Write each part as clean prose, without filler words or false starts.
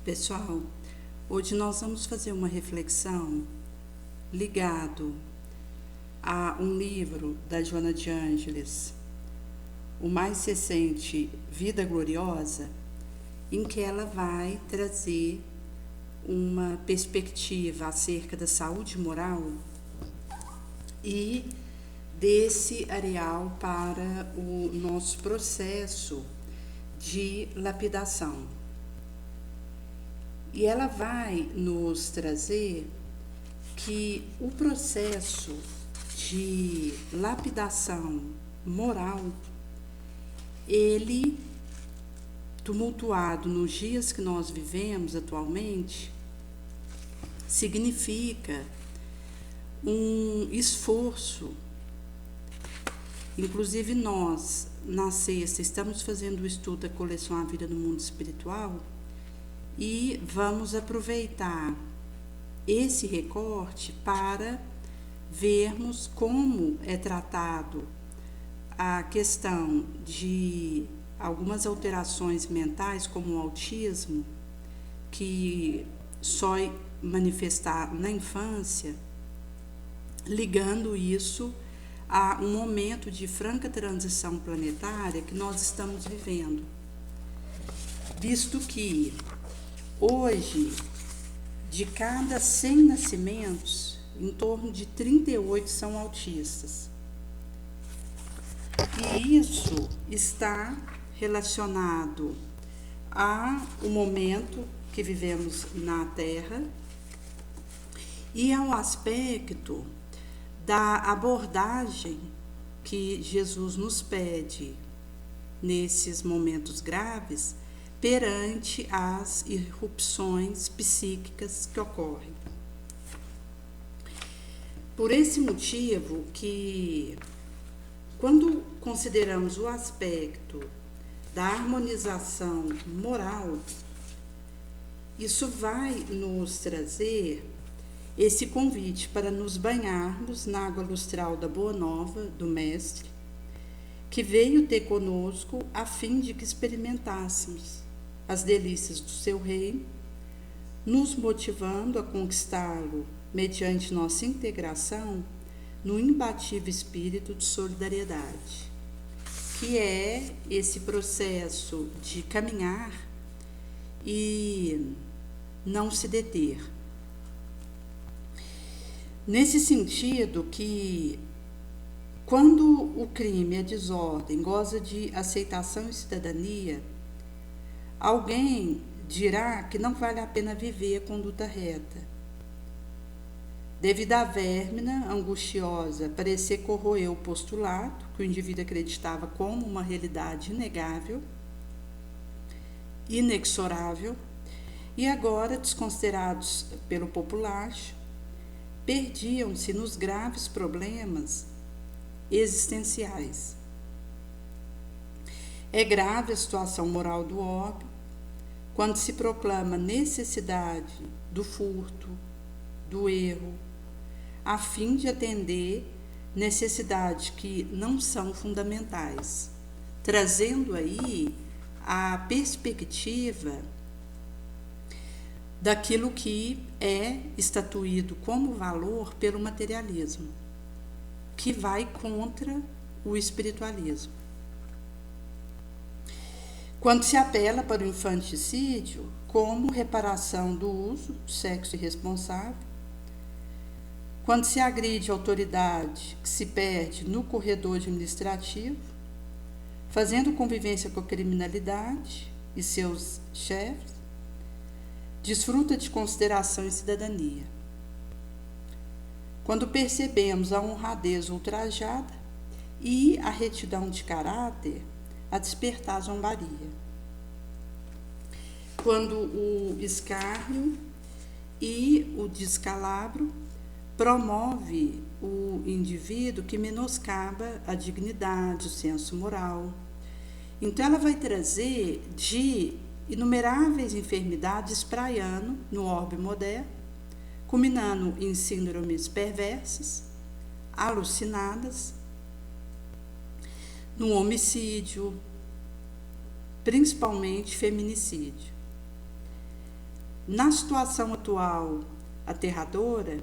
Pessoal, hoje nós vamos fazer uma reflexão ligado a um livro da Joana de Ângeles, o mais recente, Vida Gloriosa, em que ela vai trazer uma perspectiva acerca da saúde moral e desse areal para o nosso processo de lapidação. E ela vai nos trazer que o processo de lapidação moral, ele, tumultuado nos dias que nós vivemos atualmente, significa um esforço. Inclusive nós, na sexta, estamos fazendo o estudo da coleção A Vida no Mundo Espiritual e vamos aproveitar esse recorte para vermos como é tratado a questão de algumas alterações mentais, como o autismo, que só é manifestar na infância, ligando isso a um momento de franca transição planetária que nós estamos vivendo. Visto que hoje, de cada 100 nascimentos, em torno de 38 são autistas. E isso está relacionado ao momento que vivemos na Terra e ao aspecto da abordagem que Jesus nos pede nesses momentos graves perante as irrupções psíquicas que ocorrem. Por esse motivo que, quando consideramos o aspecto da harmonização moral, isso vai nos trazer esse convite para nos banharmos na água lustral da Boa Nova, do Mestre, que veio ter conosco a fim de que experimentássemos as delícias do seu reino, nos motivando a conquistá-lo mediante nossa integração no imbatível espírito de solidariedade, que é esse processo de caminhar e não se deter. Nesse sentido que, quando o crime e a desordem goza de aceitação e cidadania, alguém dirá que não vale a pena viver a conduta reta. Devido à vérmina angustiosa parecer corroer o postulado que o indivíduo acreditava como uma realidade inegável, inexorável, e agora, desconsiderados pelo populacho, perdiam-se nos graves problemas existenciais. É grave a situação moral do orbe quando se proclama necessidade do furto, do erro, a fim de atender necessidades que não são fundamentais, trazendo aí a perspectiva daquilo que é estatuído como valor pelo materialismo, que vai contra o espiritualismo. Quando se apela para o infanticídio como reparação do uso do sexo irresponsável, quando se agride a autoridade que se perde no corredor administrativo, fazendo convivência com a criminalidade e seus chefes, desfruta de consideração e cidadania. Quando percebemos a honradez ultrajada e a retidão de caráter a despertar a zombaria. Quando o escárnio e o descalabro promove o indivíduo que menoscaba a dignidade, o senso moral. Então ela vai trazer de inumeráveis enfermidades espraiando no orbe moderno, culminando em síndromes perversas, alucinadas, no homicídio, principalmente feminicídio. Na situação atual aterradora,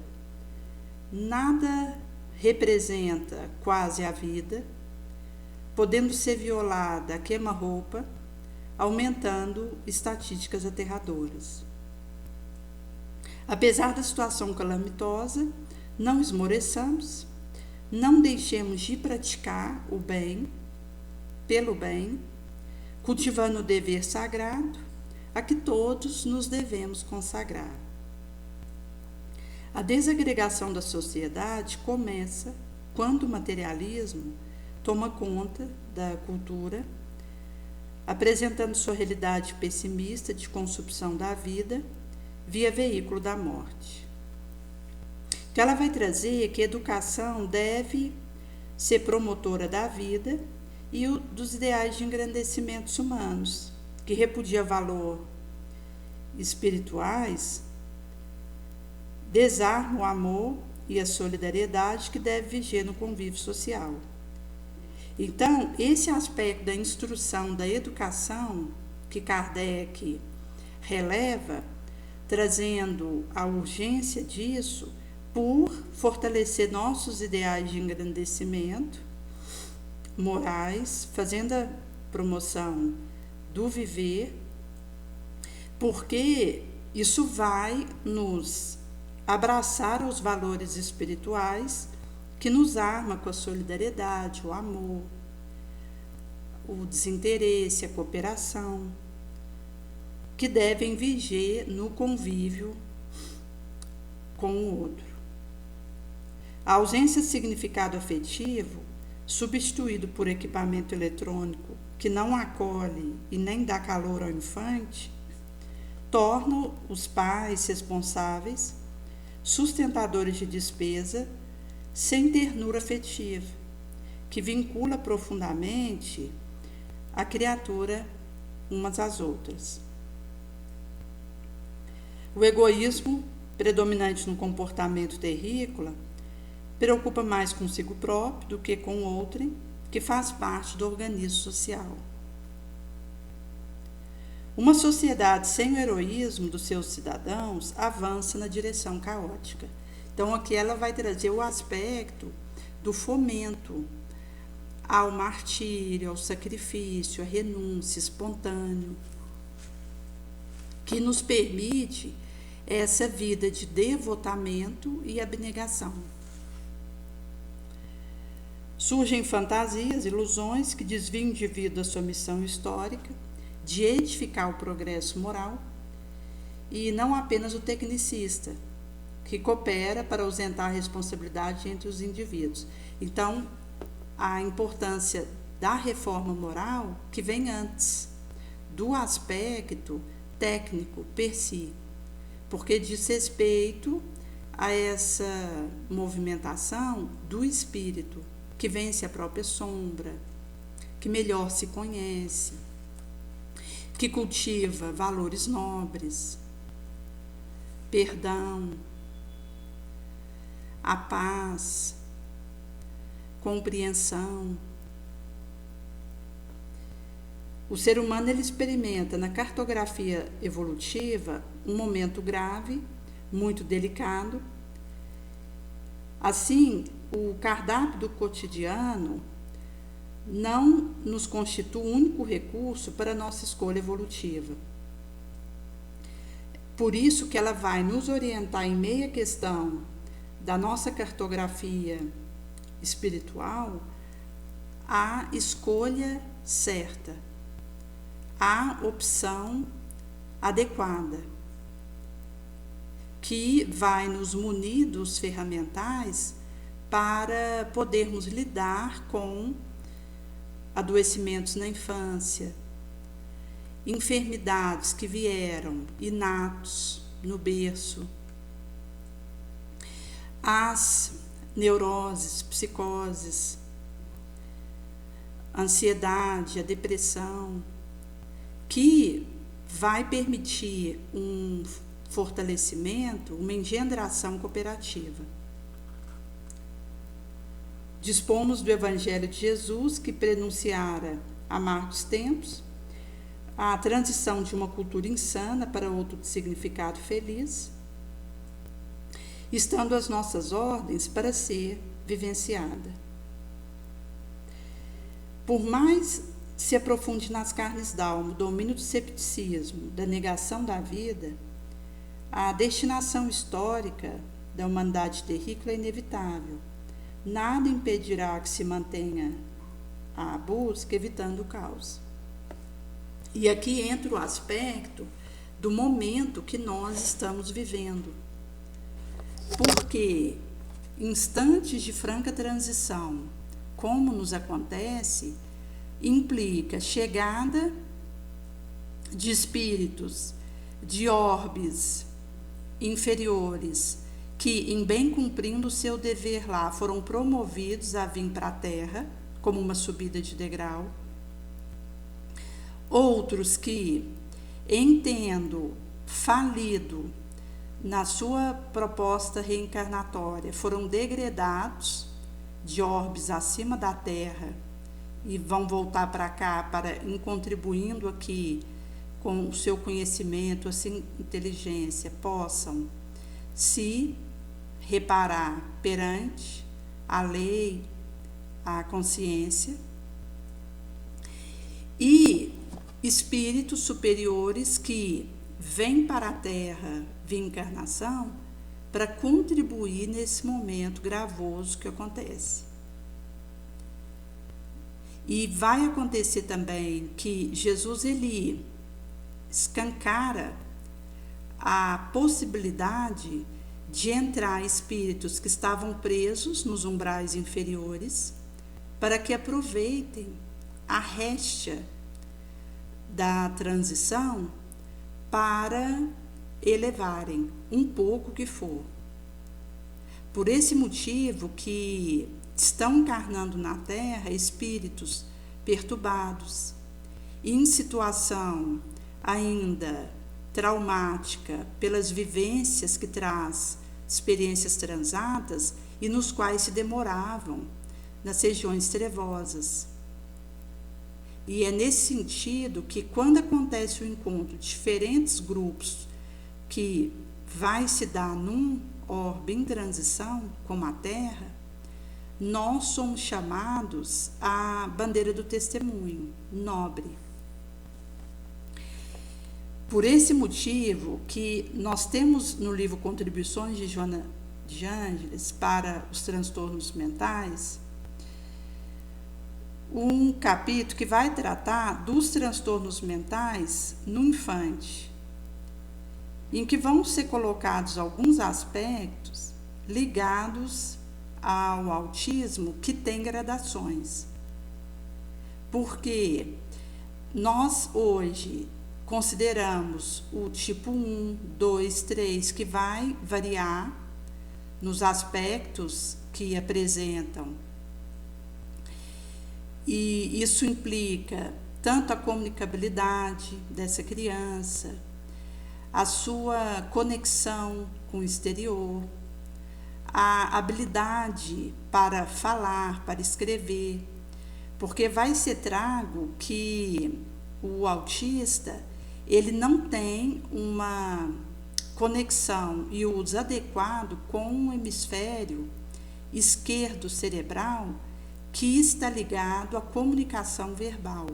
nada representa quase a vida, podendo ser violada a queima-roupa, aumentando estatísticas aterradoras. Apesar da situação calamitosa, não esmoreçamos, não deixemos de praticar o bem pelo bem, cultivando o dever sagrado a que todos nos devemos consagrar. A desagregação da sociedade começa quando o materialismo toma conta da cultura, apresentando sua realidade pessimista de consumpção da vida via veículo da morte. Então, ela vai trazer que a educação deve ser promotora da vida e dos ideais de engrandecimentos humanos, que repudia valor espirituais, desarma o amor e a solidariedade que deve viger no convívio social. Então, esse aspecto da instrução, da educação, que Kardec releva, trazendo a urgência disso por fortalecer nossos ideais de engrandecimento morais, fazendo a promoção do viver, porque isso vai nos abraçar aos valores espirituais que nos arma com a solidariedade, o amor, o desinteresse, a cooperação, que devem viger no convívio com o outro. A ausência de significado afetivo, substituído por equipamento eletrônico que não acolhe e nem dá calor ao infante, torna os pais responsáveis, sustentadores de despesa, sem ternura afetiva, que vincula profundamente a criatura umas às outras. O egoísmo, predominante no comportamento terrícola, preocupa mais consigo próprio do que com o outro, que faz parte do organismo social. Uma sociedade sem o heroísmo dos seus cidadãos avança na direção caótica. Então, aqui ela vai trazer o aspecto do fomento ao martírio, ao sacrifício, à renúncia espontânea, que nos permite essa vida de devotamento e abnegação. Surgem fantasias, ilusões que desviam o indivíduo da sua missão histórica de edificar o progresso moral, e não apenas o tecnicista, que coopera para ausentar a responsabilidade entre os indivíduos. Então, a importância da reforma moral que vem antes do aspecto técnico per si, porque diz respeito a essa movimentação do espírito, que vence a própria sombra, que melhor se conhece, que cultiva valores nobres, perdão, a paz, compreensão. O ser humano ele experimenta na cartografia evolutiva um momento grave, muito delicado. Assim, o cardápio do cotidiano não nos constitui o único recurso para a nossa escolha evolutiva. Por isso que ela vai nos orientar em meia questão da nossa cartografia espiritual a escolha certa, a opção adequada, que vai nos munir dos ferramentais para podermos lidar com adoecimentos na infância, enfermidades que vieram inatos no berço, as neuroses, psicoses, ansiedade, a depressão, que vai permitir um fortalecimento, uma engendração cooperativa. Dispomos do Evangelho de Jesus, que prenunciara amar dos tempos, a transição de uma cultura insana para outro significado feliz, estando às nossas ordens para ser vivenciada. Por mais se aprofunde nas carnes d'alma o domínio do cepticismo, da negação da vida, a destinação histórica da humanidade terrícola é inevitável. Nada impedirá que se mantenha a busca, evitando o caos. E aqui entra o aspecto do momento que nós estamos vivendo. Porque instantes de franca transição, como nos acontece, implica chegada de espíritos, de orbes inferiores, que, em bem cumprindo o seu dever lá, foram promovidos a vir para a Terra, como uma subida de degrau. Outros que, em tendo falido na sua proposta reencarnatória, foram degradados de orbes acima da Terra e vão voltar para cá para contribuindo aqui com o seu conhecimento, a sua inteligência, possam se reparar perante a lei, a consciência, e espíritos superiores que vêm para a Terra via encarnação para contribuir nesse momento gravoso que acontece. E vai acontecer também que Jesus, ele escancara a possibilidade de entrar espíritos que estavam presos nos umbrais inferiores para que aproveitem a réstia da transição para elevarem um pouco que for. Por esse motivo que estão encarnando na Terra espíritos perturbados, em situação ainda traumática pelas vivências que traz experiências transatas e nos quais se demoravam nas regiões trevosas. E é nesse sentido que, quando acontece o encontro de diferentes grupos que vai se dar num orbe em transição, como a Terra, nós somos chamados à bandeira do testemunho nobre. Por esse motivo que nós temos no livro Contribuições de Joana de Ângeles para os transtornos mentais, um capítulo que vai tratar dos transtornos mentais no infante, em que vão ser colocados alguns aspectos ligados ao autismo que tem gradações. Porque nós hoje consideramos o tipo 1, 2, 3, que vai variar nos aspectos que apresentam. E isso implica tanto a comunicabilidade dessa criança, a sua conexão com o exterior, a habilidade para falar, para escrever, porque vai ser trago que o autista ele não tem uma conexão e uso adequado com o hemisfério esquerdo cerebral, que está ligado à comunicação verbal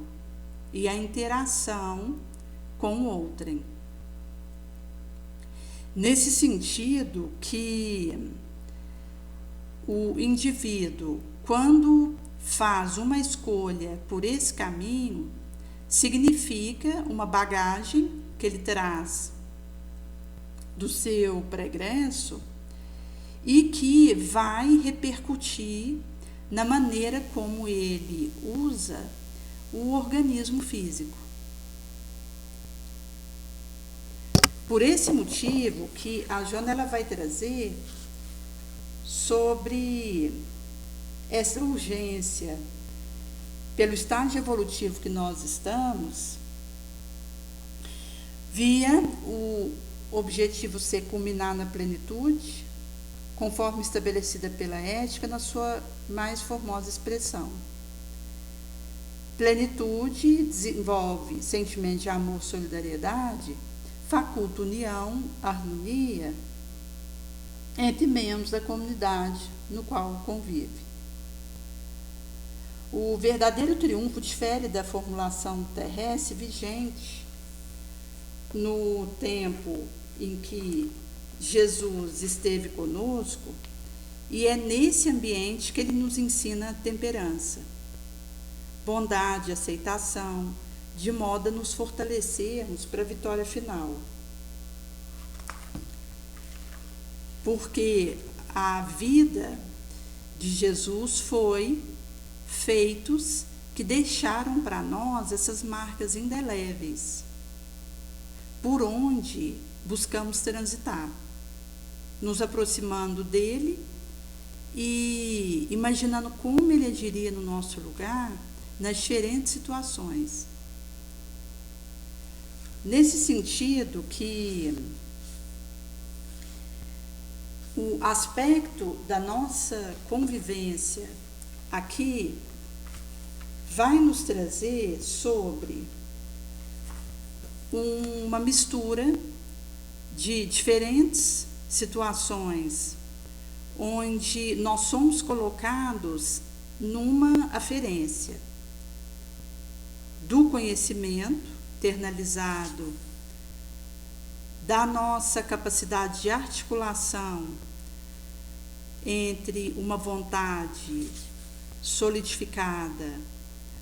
e à interação com o outrem. Nesse sentido que o indivíduo, quando faz uma escolha por esse caminho, significa uma bagagem que ele traz do seu pregresso e que vai repercutir na maneira como ele usa o organismo físico. Por esse motivo que a Joana ela vai trazer sobre essa urgência pelo estágio evolutivo que nós estamos, via o objetivo ser culminar na plenitude, conforme estabelecida pela ética, na sua mais formosa expressão. Plenitude desenvolve sentimento de amor, solidariedade, faculta união, harmonia entre membros da comunidade no qual convive. O verdadeiro triunfo difere da formulação terrestre vigente no tempo em que Jesus esteve conosco, e é nesse ambiente que ele nos ensina a temperança, bondade, aceitação, de modo a nos fortalecermos para a vitória final. Porque a vida de Jesus foi feitos que deixaram para nós essas marcas indeléveis, por onde buscamos transitar, nos aproximando dele e imaginando como ele agiria no nosso lugar nas diferentes situações. Nesse sentido que o aspecto da nossa convivência aqui vai nos trazer sobre uma mistura de diferentes situações onde nós somos colocados numa aferência do conhecimento internalizado, da nossa capacidade de articulação entre uma vontade solidificada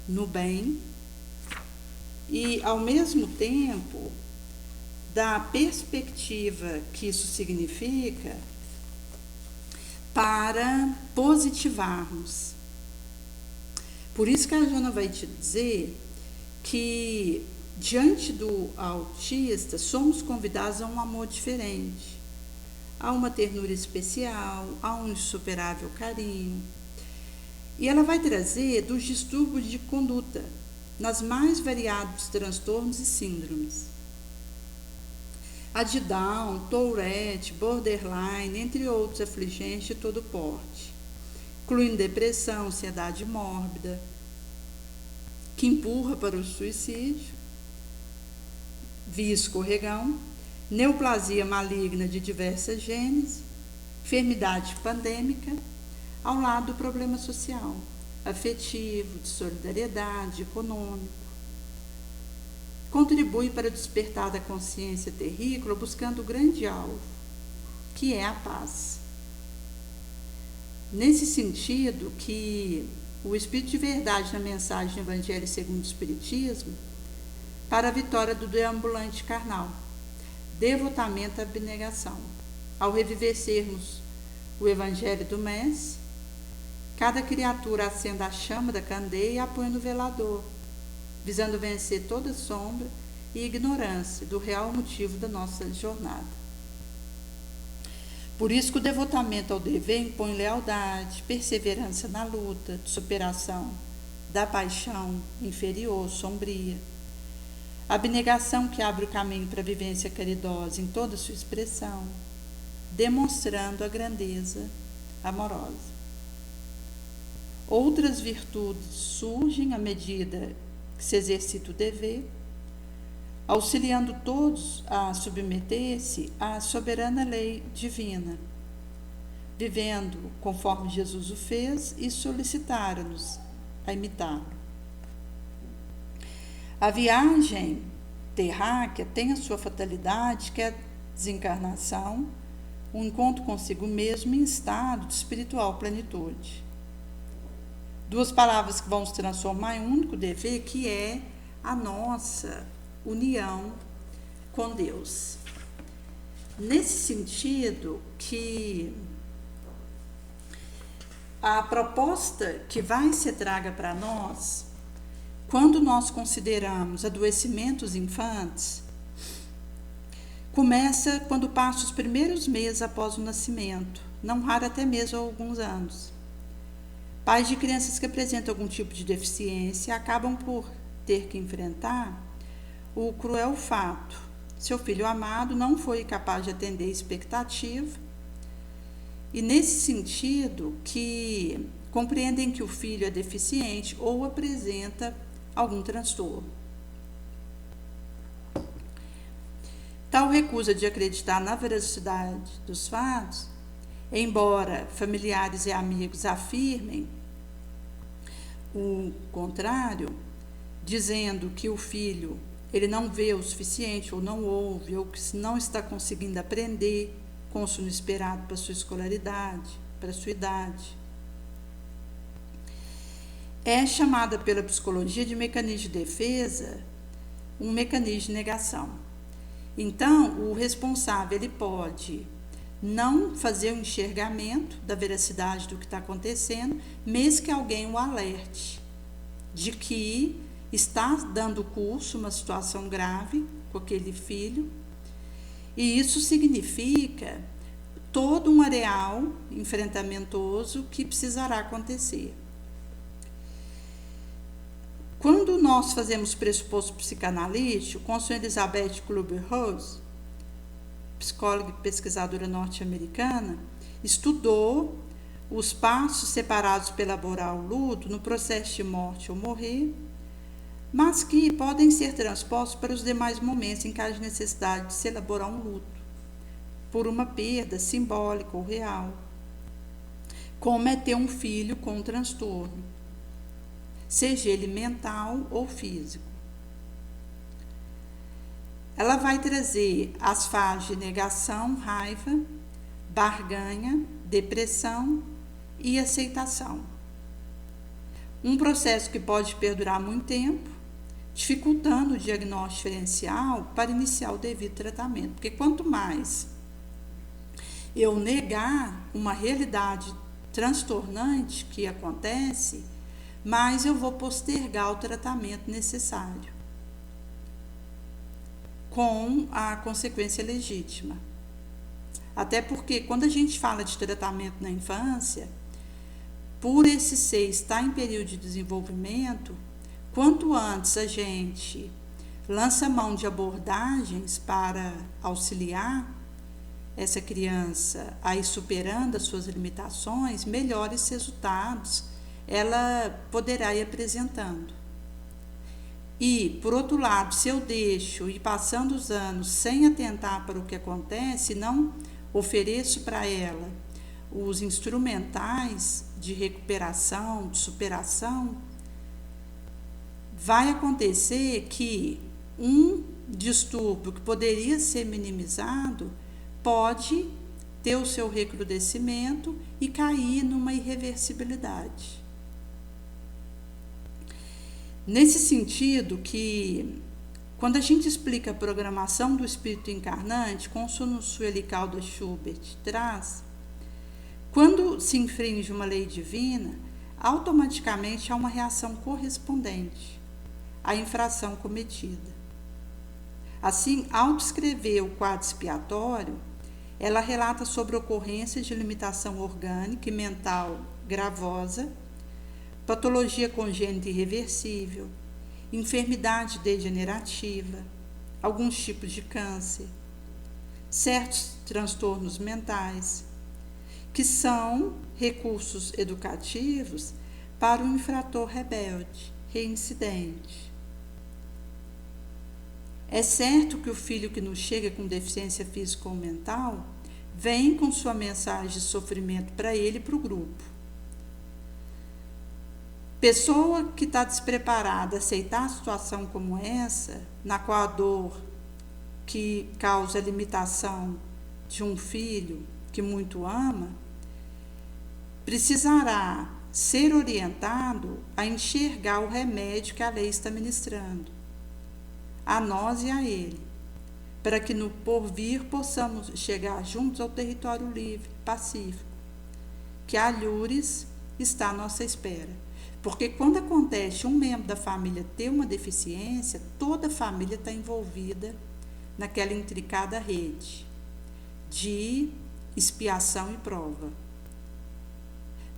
no bem e, ao mesmo tempo, da perspectiva que isso significa para positivarmos. Por isso que a Joana vai te dizer que, diante do autista, somos convidados a um amor diferente, a uma ternura especial, a um insuperável carinho. E ela vai trazer dos distúrbios de conduta, nas mais variados transtornos e síndromes. A de Down, Tourette, Borderline, entre outros afligentes de todo porte, incluindo depressão, ansiedade mórbida, que empurra para o suicídio, via escorregão, neoplasia maligna de diversas genes, enfermidade pandêmica, ao lado do problema social, afetivo, de solidariedade, econômico. Contribui para o despertar da consciência terrícola, buscando o grande alvo, que é a paz. Nesse sentido que o Espírito de Verdade, na mensagem do Evangelho segundo o Espiritismo, para a vitória do deambulante carnal, devotamento à abnegação. Ao revivecermos o Evangelho do Mestre, cada criatura acenda a chama da candeia e a põe no velador, visando vencer toda sombra e ignorância do real motivo da nossa jornada. Por isso que o devotamento ao dever impõe lealdade, perseverança na luta, de superação da paixão inferior, sombria. Abnegação que abre o caminho para a vivência caridosa em toda a sua expressão, demonstrando a grandeza amorosa. Outras virtudes surgem à medida que se exercita o dever, auxiliando todos a submeter-se à soberana lei divina, vivendo conforme Jesus o fez e solicitaram-nos a imitá-lo. A viagem terráquea tem a sua fatalidade, que é a desencarnação, um encontro consigo mesmo em estado de espiritual plenitude. Duas palavras que vão se transformar em um único dever, que é a nossa união com Deus. Nesse sentido que a proposta que vai ser traga para nós, quando nós consideramos adoecimentos infantes, começa quando passa os primeiros meses após o nascimento, não raro até mesmo alguns anos. Pais de crianças que apresentam algum tipo de deficiência acabam por ter que enfrentar o cruel fato: seu filho amado não foi capaz de atender a expectativa, e nesse sentido que compreendem que o filho é deficiente ou apresenta algum transtorno. Tal recusa de acreditar na veracidade dos fatos, embora familiares e amigos afirmem o contrário, dizendo que o filho ele não vê o suficiente, ou não ouve, ou que não está conseguindo aprender com o sono esperado para sua escolaridade, para sua idade. É chamada pela psicologia de mecanismo de defesa, um mecanismo de negação. Então, o responsável ele pode não fazer o enxergamento da veracidade do que está acontecendo, mesmo que alguém o alerte de que está dando curso uma situação grave com aquele filho, e isso significa todo um areal enfrentamentoso que precisará acontecer. Quando nós fazemos pressuposto psicanalítico, com a senhora Elizabeth Kübler-Ross, psicóloga e pesquisadora norte-americana, estudou os passos separados para elaborar o luto no processo de morte ou morrer, mas que podem ser transpostos para os demais momentos em que haja necessidade de se elaborar um luto, por uma perda simbólica ou real, como é ter um filho com transtorno, seja ele mental ou físico. Ela vai trazer as fases de negação, raiva, barganha, depressão e aceitação. Um processo que pode perdurar muito tempo, dificultando o diagnóstico diferencial para iniciar o devido tratamento. Porque quanto mais eu negar uma realidade transtornante que acontece, mais eu vou postergar o tratamento necessário, com a consequência legítima. Até porque quando a gente fala de tratamento na infância, por esse ser estar em período de desenvolvimento, quanto antes a gente lança mão de abordagens para auxiliar essa criança a ir superando as suas limitações, melhores resultados ela poderá ir apresentando. E, por outro lado, se eu deixo ir passando os anos sem atentar para o que acontece, não ofereço para ela os instrumentais de recuperação, de superação, vai acontecer que um distúrbio que poderia ser minimizado pode ter o seu recrudescimento e cair numa irreversibilidade. Nesse sentido que, quando a gente explica a programação do espírito encarnante, como o sono helical da Schubert traz, quando se infringe uma lei divina, automaticamente há uma reação correspondente à infração cometida. Assim, ao descrever o quadro expiatório, ela relata sobre ocorrências de limitação orgânica e mental gravosa, patologia congênita irreversível, enfermidade degenerativa, alguns tipos de câncer, certos transtornos mentais, que são recursos educativos para o infrator rebelde, reincidente. É certo que o filho que nos chega com deficiência física ou mental vem com sua mensagem de sofrimento para ele e para o grupo. Pessoa que está despreparada a aceitar a situação como essa, na qual a dor que causa a limitação de um filho que muito ama, precisará ser orientado a enxergar o remédio que a lei está ministrando, a nós e a ele, para que no porvir possamos chegar juntos ao território livre, pacífico, que a Lures está à nossa espera. Porque quando acontece um membro da família ter uma deficiência, toda a família está envolvida naquela intricada rede de expiação e prova.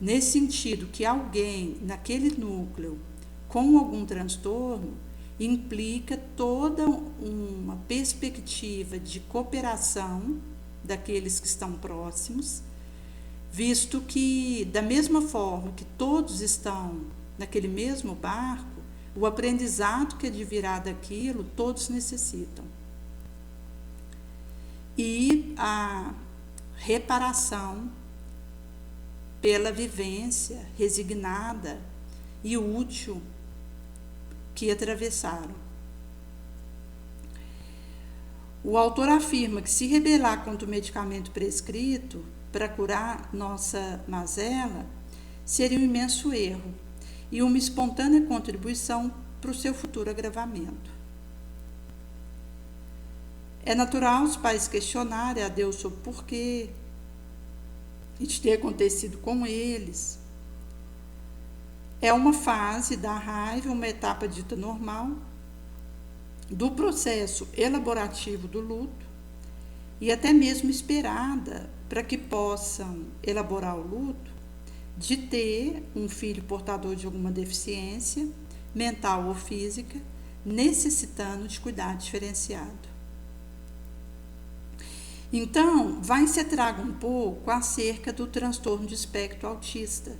Nesse sentido, que alguém naquele núcleo com algum transtorno implica toda uma perspectiva de cooperação daqueles que estão próximos, visto que, da mesma forma que todos estão naquele mesmo barco, o aprendizado que advirá daquilo, todos necessitam. E a reparação pela vivência resignada e útil que atravessaram. O autor afirma que se rebelar contra o medicamento prescrito para curar nossa mazela seria um imenso erro e uma espontânea contribuição para o seu futuro agravamento. É natural os pais questionarem a Deus sobre o porquê de ter acontecido com eles. É uma fase da raiva, uma etapa dita normal do processo elaborativo do luto e até mesmo esperada para que possam elaborar o luto de ter um filho portador de alguma deficiência mental ou física, necessitando de cuidado diferenciado. Então, vai se traga um pouco acerca do transtorno de espectro autista,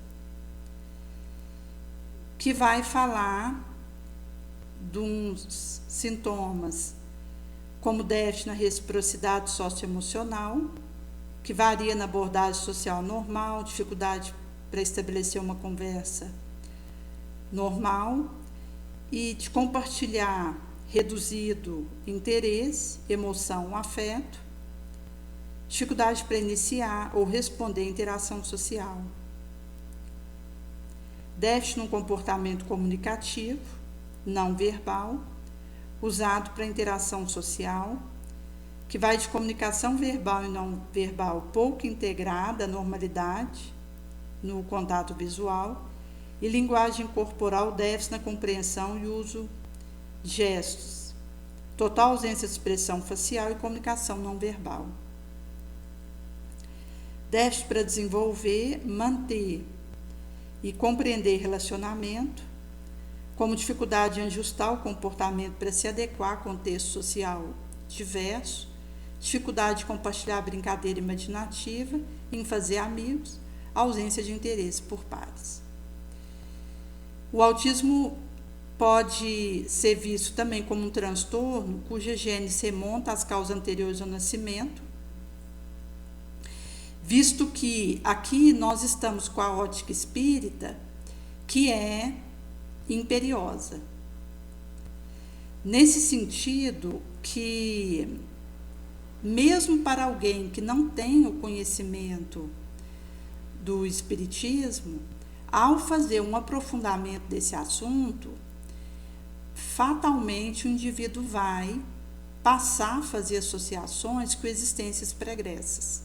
que vai falar de uns sintomas como déficit na reciprocidade socioemocional, que varia na abordagem social normal, dificuldade para estabelecer uma conversa normal e de compartilhar reduzido interesse, emoção, afeto, dificuldade para iniciar ou responder à interação social. Déficit no comportamento comunicativo, não verbal, usado para interação social, que vai de comunicação verbal e não verbal pouco integrada à normalidade no contato visual, e linguagem corporal, déficit na compreensão e uso de gestos, total ausência de expressão facial e comunicação não verbal. Déficit para desenvolver, manter e compreender relacionamento, como dificuldade em ajustar o comportamento para se adequar a contexto social diverso, dificuldade de compartilhar brincadeira imaginativa, em fazer amigos, ausência de interesse por pares. O autismo pode ser visto também como um transtorno cuja gênese remonta às causas anteriores ao nascimento, visto que aqui nós estamos com a ótica espírita, que é imperiosa. Nesse sentido que, mesmo para alguém que não tem o conhecimento do espiritismo, ao fazer um aprofundamento desse assunto, fatalmente o indivíduo vai passar a fazer associações com existências pregressas.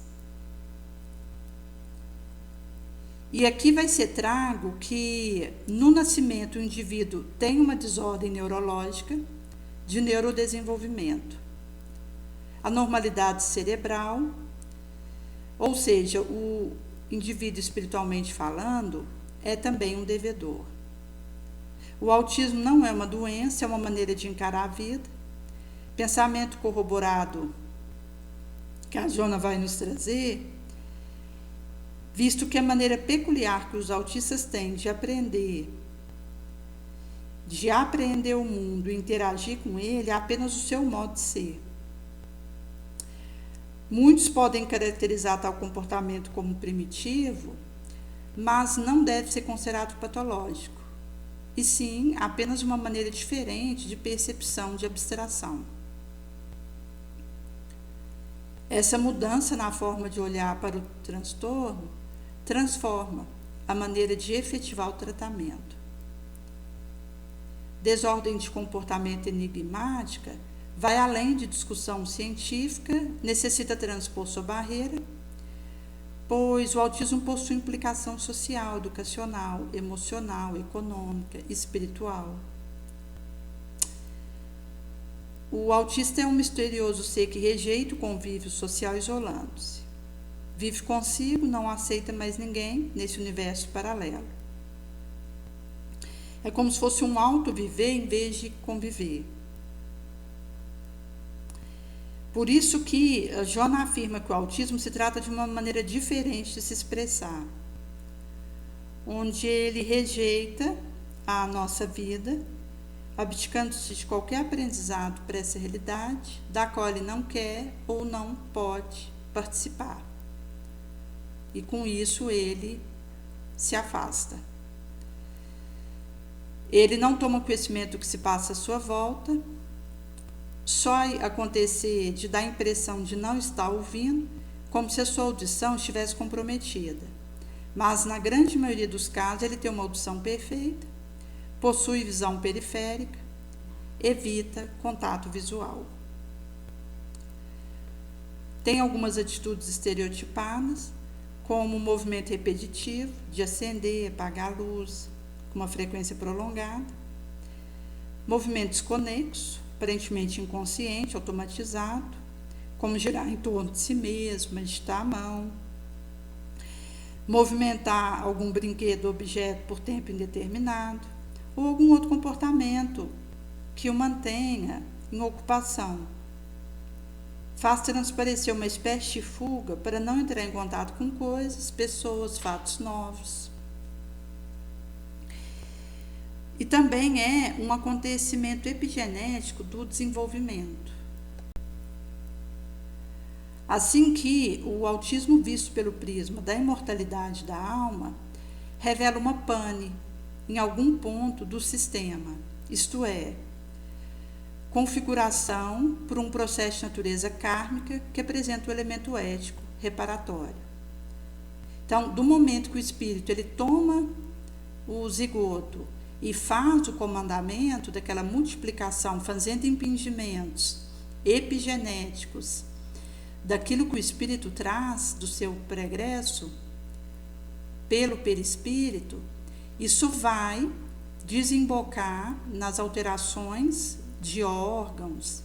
E aqui vai ser trago que no nascimento o indivíduo tem uma desordem neurológica de neurodesenvolvimento, anormalidade cerebral, ou seja, o indivíduo espiritualmente falando é também um devedor. O autismo não é uma doença, é uma maneira de encarar a vida. Pensamento corroborado que a Jona vai nos trazer, visto que a maneira peculiar que os autistas têm de apreender o mundo e interagir com ele é apenas o seu modo de ser. Muitos podem caracterizar tal comportamento como primitivo, mas não deve ser considerado patológico, e sim apenas uma maneira diferente de percepção de abstração. Essa mudança na forma de olhar para o transtorno transforma a maneira de efetivar o tratamento. Desordem de comportamento enigmática vai além de discussão científica, necessita transpor sua barreira, pois o autismo possui implicação social, educacional, emocional, econômica, espiritual. O autista é um misterioso ser que rejeita o convívio social isolando-se. Vive consigo, não aceita mais ninguém nesse universo paralelo. É como se fosse um auto-viver em vez de conviver. Por isso que a Jona afirma que o autismo se trata de uma maneira diferente de se expressar, onde ele rejeita a nossa vida abdicando-se de qualquer aprendizado para essa realidade, da qual ele não quer ou não pode participar. E com isso ele se afasta. Ele não toma conhecimento do que se passa à sua volta, só acontecer de dar a impressão de não estar ouvindo, como se a sua audição estivesse comprometida. Mas, na grande maioria dos casos, ele tem uma audição perfeita, possui visão periférica, evita contato visual. Tem algumas atitudes estereotipadas, como o movimento repetitivo de acender, apagar a luz com uma frequência prolongada, movimento desconexo, aparentemente inconsciente, automatizado, como girar em torno de si mesmo, agitar a mão, movimentar algum brinquedo ou objeto por tempo indeterminado, ou algum outro comportamento que o mantenha em ocupação. Faz transparecer uma espécie de fuga para não entrar em contato com coisas, pessoas, fatos novos. E também é um acontecimento epigenético do desenvolvimento. Assim que o autismo visto pelo prisma da imortalidade da alma revela uma pane em algum ponto do sistema, isto é, configuração por um processo de natureza kármica que apresenta o elemento ético reparatório. Então, do momento que o espírito ele toma o zigoto e faz o comandamento daquela multiplicação, fazendo impingimentos epigenéticos daquilo que o espírito traz do seu pregresso pelo perispírito, isso vai desembocar nas alterações de órgãos,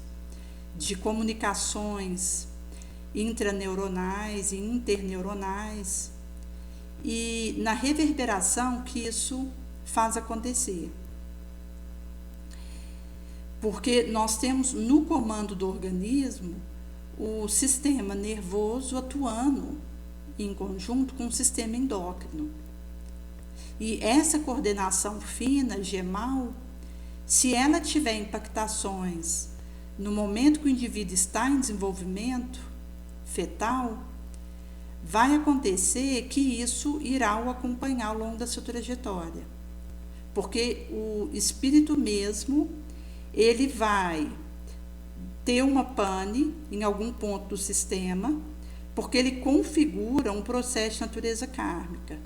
de comunicações intraneuronais e interneuronais e na reverberação que isso faz acontecer. Porque nós temos no comando do organismo o sistema nervoso atuando em conjunto com o sistema endócrino. E essa coordenação fina, gemal, se ela tiver impactações no momento que o indivíduo está em desenvolvimento fetal, vai acontecer que isso irá o acompanhar ao longo da sua trajetória. Porque o espírito mesmo, ele vai ter uma pane em algum ponto do sistema, porque ele configura um processo de natureza kármica,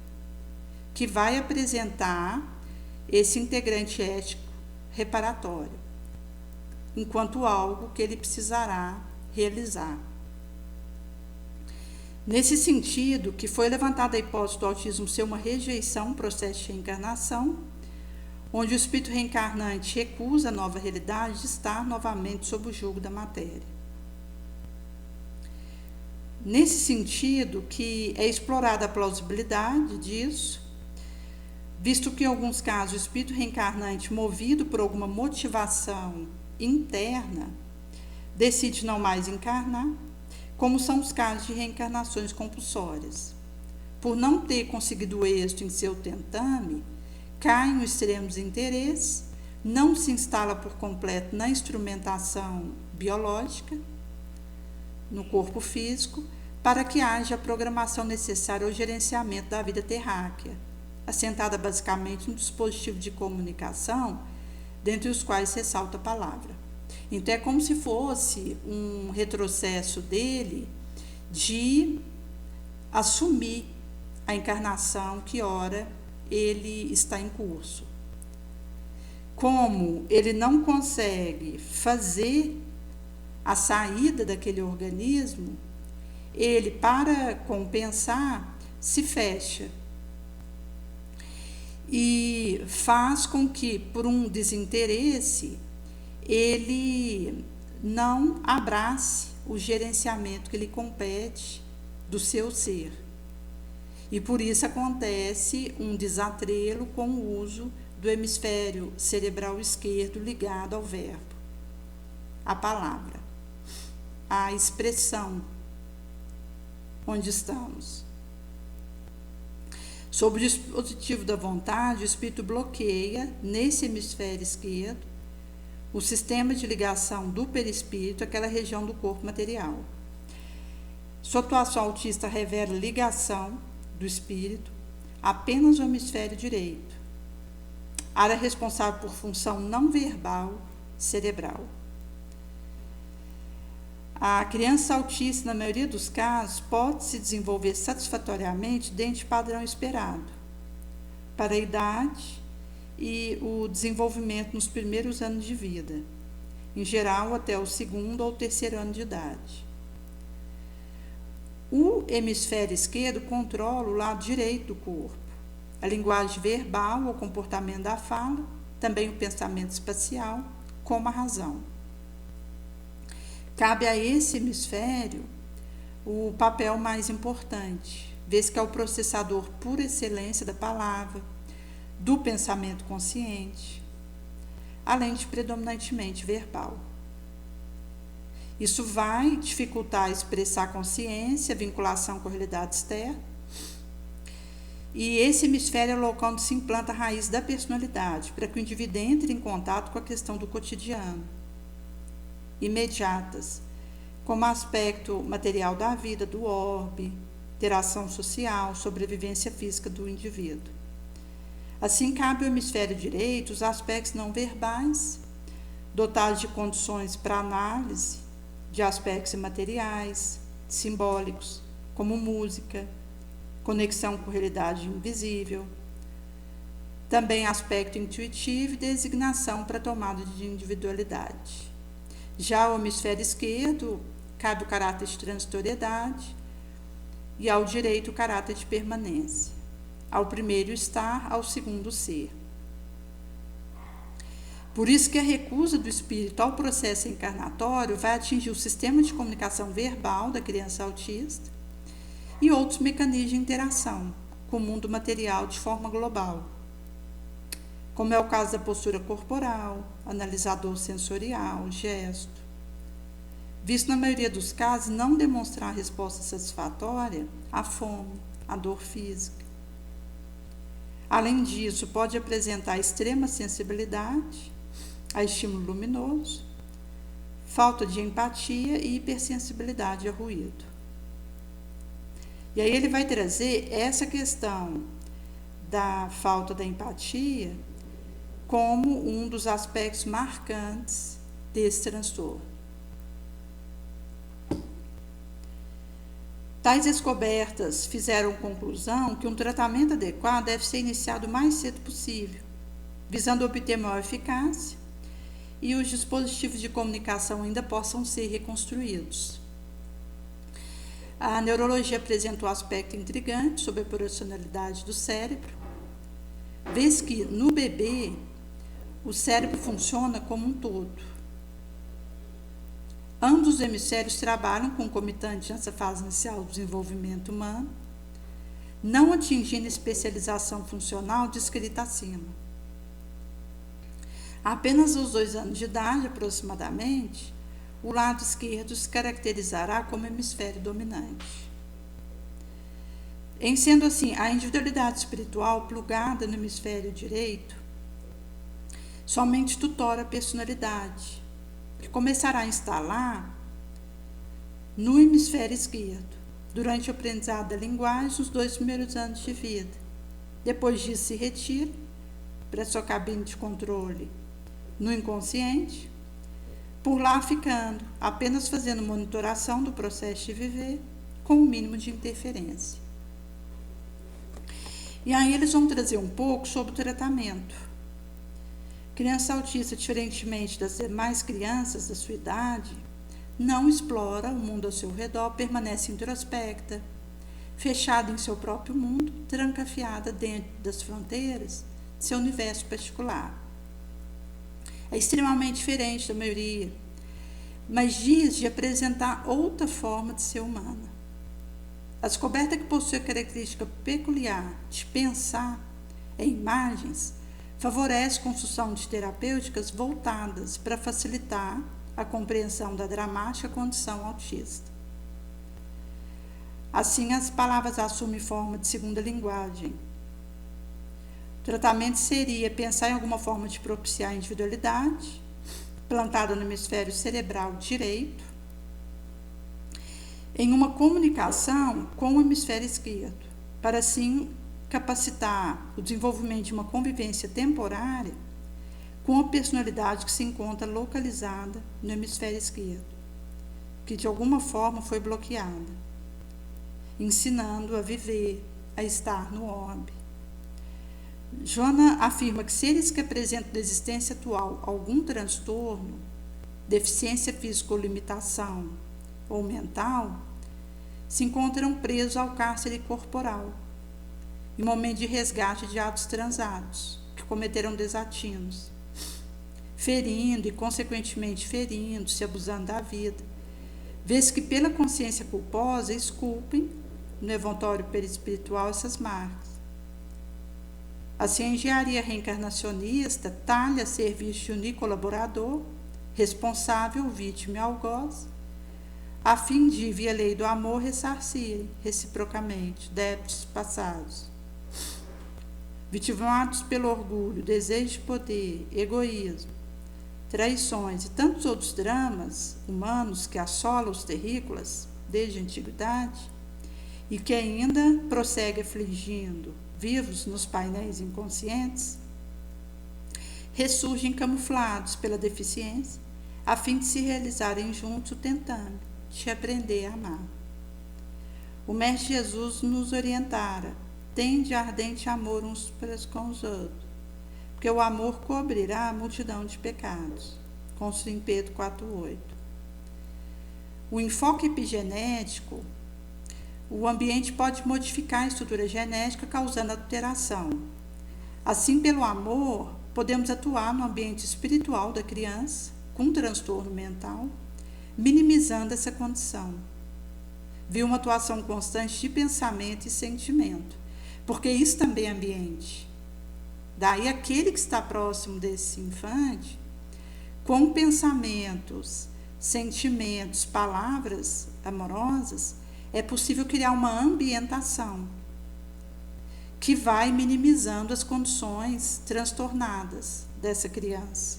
que vai apresentar esse integrante ético reparatório, enquanto algo que ele precisará realizar. Nesse sentido, que foi levantada a hipótese do autismo ser uma rejeição, um processo de reencarnação, onde o espírito reencarnante recusa a nova realidade de estar novamente sob o jugo da matéria. Nesse sentido, que é explorada a plausibilidade disso, visto que em alguns casos o espírito reencarnante, movido por alguma motivação interna, decide não mais encarnar, como são os casos de reencarnações compulsórias. Por não ter conseguido êxito em seu tentame, cai no extremo desinteresse, não se instala por completo na instrumentação biológica, no corpo físico, para que haja a programação necessária ao gerenciamento da vida terráquea, assentada basicamente no dispositivo de comunicação, dentre os quais ressalta a palavra. Então, é como se fosse um retrocesso dele de assumir a encarnação que ora ele está em curso. Como ele não consegue fazer a saída daquele organismo, ele, para compensar, se fecha e faz com que, por um desinteresse, ele não abrace o gerenciamento que lhe compete do seu ser. E por isso acontece um desatrelo com o uso do hemisfério cerebral esquerdo ligado ao verbo, à palavra, à expressão onde estamos. Sob o dispositivo da vontade, o espírito bloqueia nesse hemisfério esquerdo o sistema de ligação do perispírito àquela região do corpo material. Sua atuação autista revela ligação do espírito apenas ao hemisfério direito, área responsável por função não verbal cerebral. A criança autista, na maioria dos casos, pode se desenvolver satisfatoriamente dentro de padrão esperado para a idade e o desenvolvimento nos primeiros anos de vida, em geral até o 2º ou 3º ano de idade. O hemisfério esquerdo controla o lado direito do corpo, a linguagem verbal, o comportamento da fala, também o pensamento espacial, como a razão. Cabe a esse hemisfério o papel mais importante, vez que é o processador por excelência da palavra, do pensamento consciente, além de predominantemente verbal. Isso vai dificultar expressar a consciência, a vinculação com a realidade externa. E esse hemisfério é o local onde se implanta a raiz da personalidade, para que o indivíduo entre em contato com a questão do cotidiano, imediatas, como aspecto material da vida, do orbe, interação social, sobrevivência física do indivíduo. Assim, cabe ao hemisfério direito os aspectos não verbais, dotados de condições para análise de aspectos imateriais, simbólicos, como música, conexão com realidade invisível, também aspecto intuitivo e designação para tomada de individualidade. Já ao hemisfério esquerdo, cabe o caráter de transitoriedade e ao direito o caráter de permanência. Ao primeiro estar, ao segundo ser. Por isso que a recusa do espírito ao processo encarnatório vai atingir o sistema de comunicação verbal da criança autista e outros mecanismos de interação com o mundo material de forma global, como é o caso da postura corporal, analisador sensorial, gesto. Visto na maioria dos casos não demonstrar resposta satisfatória à fome, à dor física. Além disso, pode apresentar extrema sensibilidade a estímulo luminoso, falta de empatia e hipersensibilidade a ruído. E aí ele vai trazer essa questão da falta da empatia como um dos aspectos marcantes desse transtorno. Tais descobertas fizeram conclusão que um tratamento adequado deve ser iniciado o mais cedo possível, visando obter maior eficácia e os dispositivos de comunicação ainda possam ser reconstruídos. A neurologia apresenta um aspecto intrigante sobre a operacionalidade do cérebro, vez que no bebê o cérebro funciona como um todo. Ambos os hemisférios trabalham concomitante nessa fase inicial do desenvolvimento humano, não atingindo especialização funcional descrita acima. Apenas aos 2 anos de idade, aproximadamente, o lado esquerdo se caracterizará como hemisfério dominante. Em sendo assim, a individualidade espiritual plugada no hemisfério direito somente tutora a personalidade, que começará a instalar no hemisfério esquerdo, durante o aprendizado da linguagem nos 2 primeiros anos de vida. Depois disso, se retira para sua cabine de controle no inconsciente, por lá ficando, apenas fazendo monitoração do processo de viver, com o mínimo de interferência. E aí eles vão trazer um pouco sobre o tratamento. Criança autista, diferentemente das demais crianças da sua idade, não explora o mundo ao seu redor, permanece introspecta, fechada em seu próprio mundo, trancafiada dentro das fronteiras de seu universo particular. É extremamente diferente da maioria, mas diz de apresentar outra forma de ser humana. A descoberta que possui a característica peculiar de pensar em imagens favorece a construção de terapêuticas voltadas para facilitar a compreensão da dramática condição autista. Assim, as palavras assumem forma de segunda linguagem. O tratamento seria pensar em alguma forma de propiciar a individualidade, implantada no hemisfério cerebral direito, em uma comunicação com o hemisfério esquerdo, para assim capacitar o desenvolvimento de uma convivência temporária com a personalidade que se encontra localizada no hemisfério esquerdo, que de alguma forma foi bloqueada, ensinando a viver, a estar no orbe. Joana afirma que seres que apresentam na existência atual algum transtorno, deficiência física ou limitação ou mental, se encontram presos ao cárcere corporal, em momento de resgate de atos transados, que cometeram desatinos, ferindo e, consequentemente, ferindo-se, abusando da vida, vez que, pela consciência culposa, esculpem no eventório perispiritual essas marcas. Assim, a engenharia reencarnacionista talha serviço de unir colaborador, responsável, vítima e algoz, a fim de, via lei do amor, ressarcirem reciprocamente débitos passados. Vitimados pelo orgulho, desejo de poder, egoísmo, traições e tantos outros dramas humanos que assolam os terrícolas desde a antiguidade e que ainda prossegue afligindo vivos nos painéis inconscientes, ressurgem camuflados pela deficiência, a fim de se realizarem juntos tentando de aprender a amar. O Mestre Jesus nos orientara: tende ardente amor uns para com os outros, porque o amor cobrirá a multidão de pecados. Consta em Pedro 4,8. O enfoque epigenético, o ambiente pode modificar a estrutura genética, causando alteração. Assim, pelo amor, podemos atuar no ambiente espiritual da criança, com transtorno mental, minimizando essa condição. Via uma atuação constante de pensamento e sentimento, porque isso também é ambiente. Daí, aquele que está próximo desse infante, com pensamentos, sentimentos, palavras amorosas, é possível criar uma ambientação que vai minimizando as condições transtornadas dessa criança.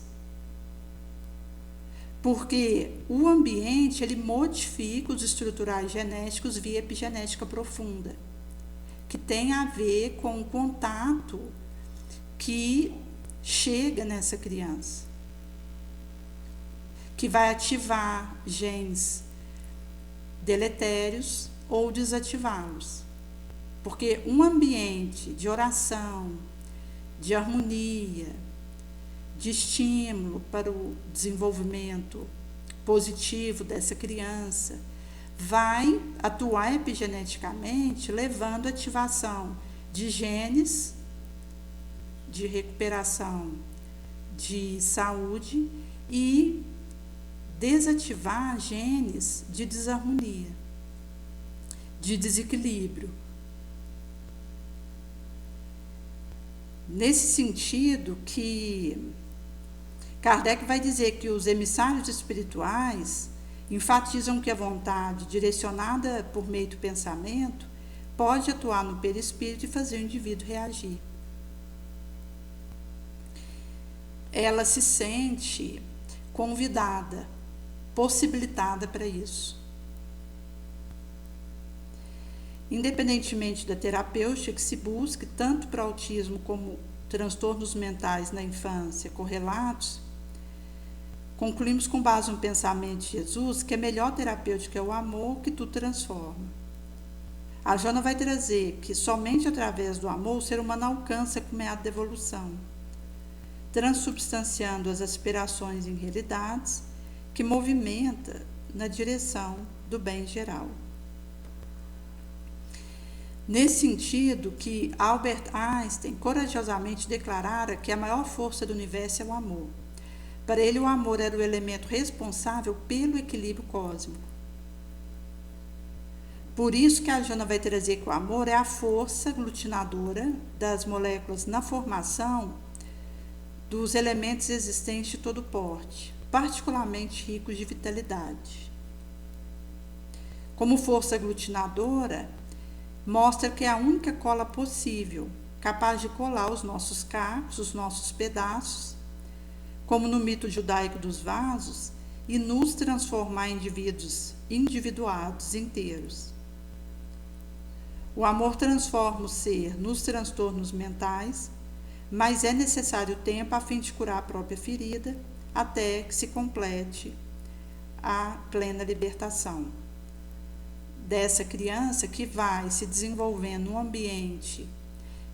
Porque o ambiente, ele modifica os estruturais genéticos via epigenética profunda, que tem a ver com o contato que chega nessa criança, que vai ativar genes deletérios ou desativá-los. Porque um ambiente de oração, de harmonia, de estímulo para o desenvolvimento positivo dessa criança, vai atuar epigeneticamente, levando à ativação de genes de recuperação de saúde e desativar genes de desarmonia, de desequilíbrio. Nesse sentido que Kardec vai dizer que os emissários espirituais enfatizam que a vontade, direcionada por meio do pensamento, pode atuar no perispírito e fazer o indivíduo reagir. Ela se sente convidada, possibilitada para isso. Independentemente da terapêutica que se busque, tanto para autismo como transtornos mentais na infância correlatos, concluímos com base no pensamento de Jesus que a melhor terapêutica é o amor, que tudo transforma. A Joana vai trazer que somente através do amor o ser humano alcança a meada da evolução, transubstanciando as aspirações em realidades que movimenta na direção do bem geral. Nesse sentido que Albert Einstein corajosamente declarara que a maior força do universo é o amor. Para ele, o amor era o elemento responsável pelo equilíbrio cósmico. Por isso que a Joana vai trazer que o amor é a força aglutinadora das moléculas na formação dos elementos existentes de todo porte, particularmente ricos de vitalidade. Como força aglutinadora, mostra que é a única cola possível, capaz de colar os nossos cacos, os nossos pedaços, como no mito judaico dos vasos, e nos transformar em indivíduos individuados, inteiros. O amor transforma o ser nos transtornos mentais, mas é necessário tempo a fim de curar a própria ferida, até que se complete a plena libertação dessa criança, que vai se desenvolvendo num ambiente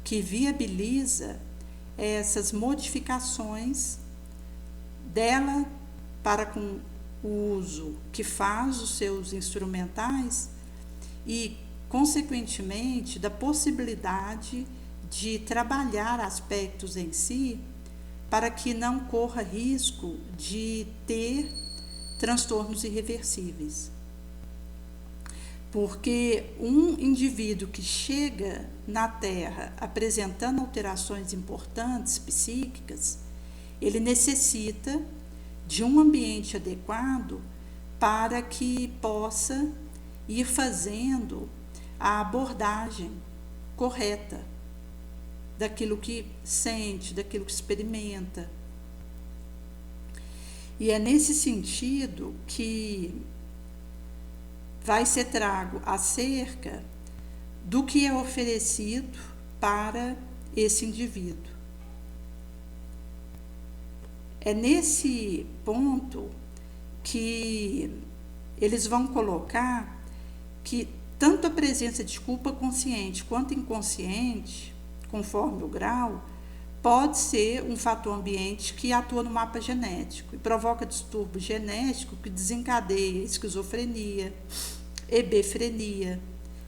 que viabiliza essas modificações dela para com o uso que faz os seus instrumentais e, consequentemente, da possibilidade de trabalhar aspectos em si para que não corra risco de ter transtornos irreversíveis. Porque um indivíduo que chega na Terra apresentando alterações importantes psíquicas, ele necessita de um ambiente adequado para que possa ir fazendo a abordagem correta daquilo que sente, daquilo que experimenta. E é nesse sentido que vai ser trago acerca do que é oferecido para esse indivíduo. É nesse ponto que eles vão colocar que tanto a presença de culpa consciente quanto inconsciente, conforme o grau, pode ser um fator ambiente que atua no mapa genético e provoca distúrbio genético que desencadeia esquizofrenia, hebefrenia,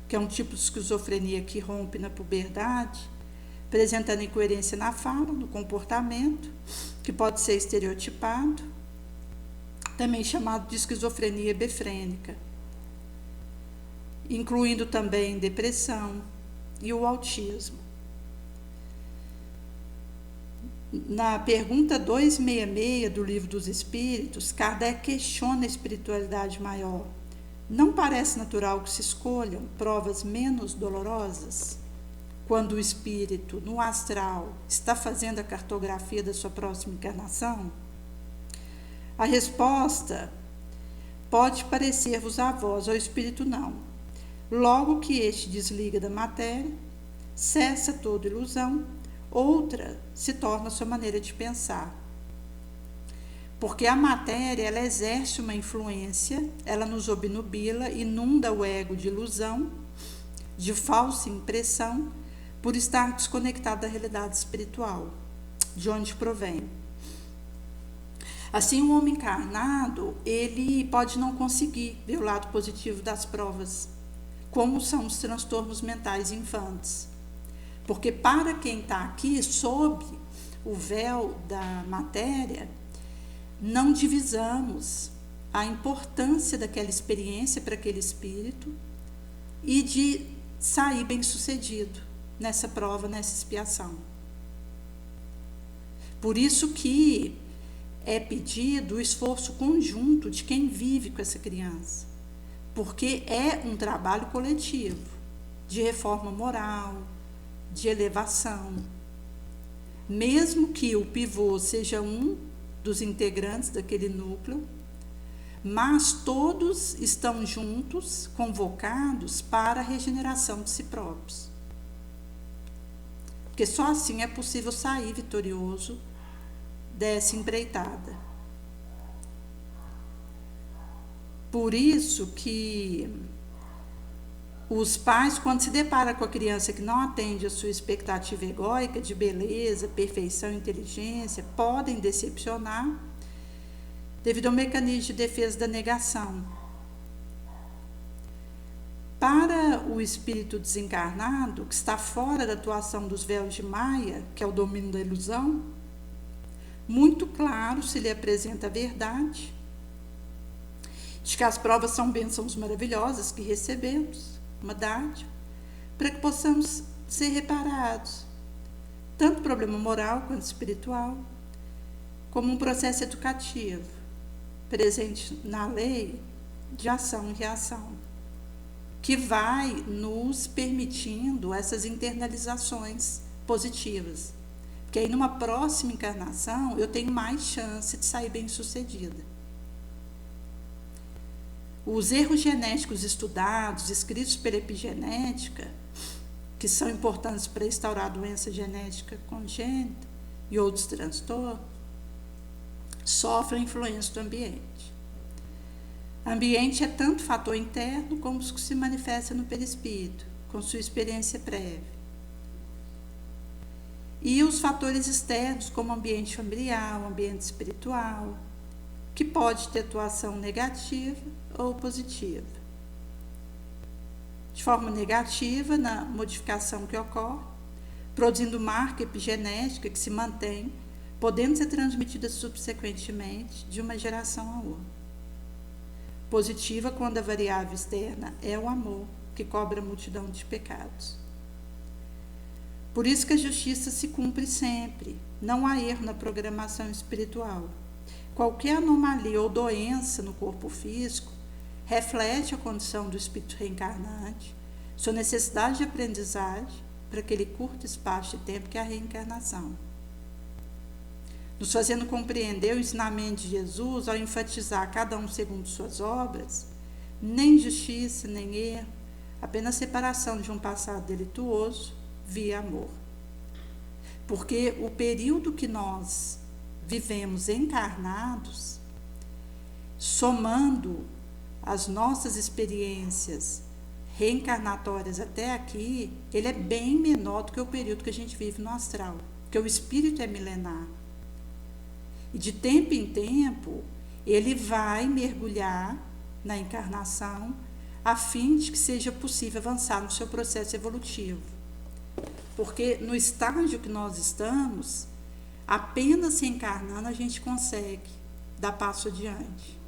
que é um tipo de esquizofrenia que rompe na puberdade, apresentando incoerência na fala, no comportamento, que pode ser estereotipado, também chamado de esquizofrenia hebefrênica, incluindo também depressão e o autismo. Na pergunta 266 do Livro dos Espíritos, Kardec questiona a espiritualidade maior. Não parece natural que se escolham provas menos dolorosas quando o espírito, no astral, está fazendo a cartografia da sua próxima encarnação? A resposta pode parecer-vos a vós, ao espírito não. Logo que este desliga da matéria, cessa toda ilusão, outra se torna a sua maneira de pensar. Porque a matéria, ela exerce uma influência, ela nos obnubila, inunda o ego de ilusão, de falsa impressão, por estar desconectado da realidade espiritual, de onde provém. Assim, o homem encarnado, ele pode não conseguir ver o lado positivo das provas, como são os transtornos mentais infantes. Porque para quem está aqui, sob o véu da matéria, não divisamos a importância daquela experiência para aquele espírito e de sair bem-sucedido nessa prova, nessa expiação. Por isso que é pedido o esforço conjunto de quem vive com essa criança, porque é um trabalho coletivo, de reforma moral, de elevação. Mesmo que o pivô seja um dos integrantes daquele núcleo, mas todos estão juntos, convocados para a regeneração de si próprios. Porque só assim é possível sair vitorioso dessa empreitada. Por isso que os pais, quando se deparam com a criança que não atende a sua expectativa egóica de beleza, perfeição e inteligência, podem decepcionar devido ao mecanismo de defesa da negação. Para o espírito desencarnado, que está fora da atuação dos véus de Maia, que é o domínio da ilusão, muito claro se lhe apresenta a verdade de que as provas são bênçãos maravilhosas que recebemos, uma dádiva, para que possamos ser reparados, tanto problema moral quanto espiritual, como um processo educativo, presente na lei de ação e reação, que vai nos permitindo essas internalizações positivas, Porque aí numa próxima encarnação eu tenho mais chance de sair bem-sucedida. Os erros genéticos estudados, escritos pela epigenética, que são importantes para instaurar a doença genética congênita e outros transtornos, sofrem a influência do ambiente. O ambiente é tanto fator interno como os que se manifesta no perispírito, com sua experiência prévia. E os fatores externos, como o ambiente familiar, o ambiente espiritual, que pode ter atuação negativa ou positiva. De forma negativa, na modificação que ocorre, produzindo marca epigenética que se mantém, podendo ser transmitida subsequentemente de uma geração a outra. Positiva quando a variável externa é o amor, que cobre a multidão de pecados. Por isso que a justiça se cumpre sempre, não há erro na programação espiritual. Qualquer anomalia ou doença no corpo físico reflete a condição do espírito reencarnante, sua necessidade de aprendizagem para aquele curto espaço de tempo que é a reencarnação. Nos fazendo compreender o ensinamento de Jesus ao enfatizar cada um segundo suas obras, nem justiça, nem erro, apenas separação de um passado delituoso via amor. Porque o período que nós vivemos encarnados, somando as nossas experiências reencarnatórias até aqui, ele é bem menor do que o período que a gente vive no astral, porque o espírito é milenar. E de tempo em tempo, ele vai mergulhar na encarnação a fim de que seja possível avançar no seu processo evolutivo. Porque no estágio que nós estamos, apenas reencarnando a gente consegue dar passo adiante.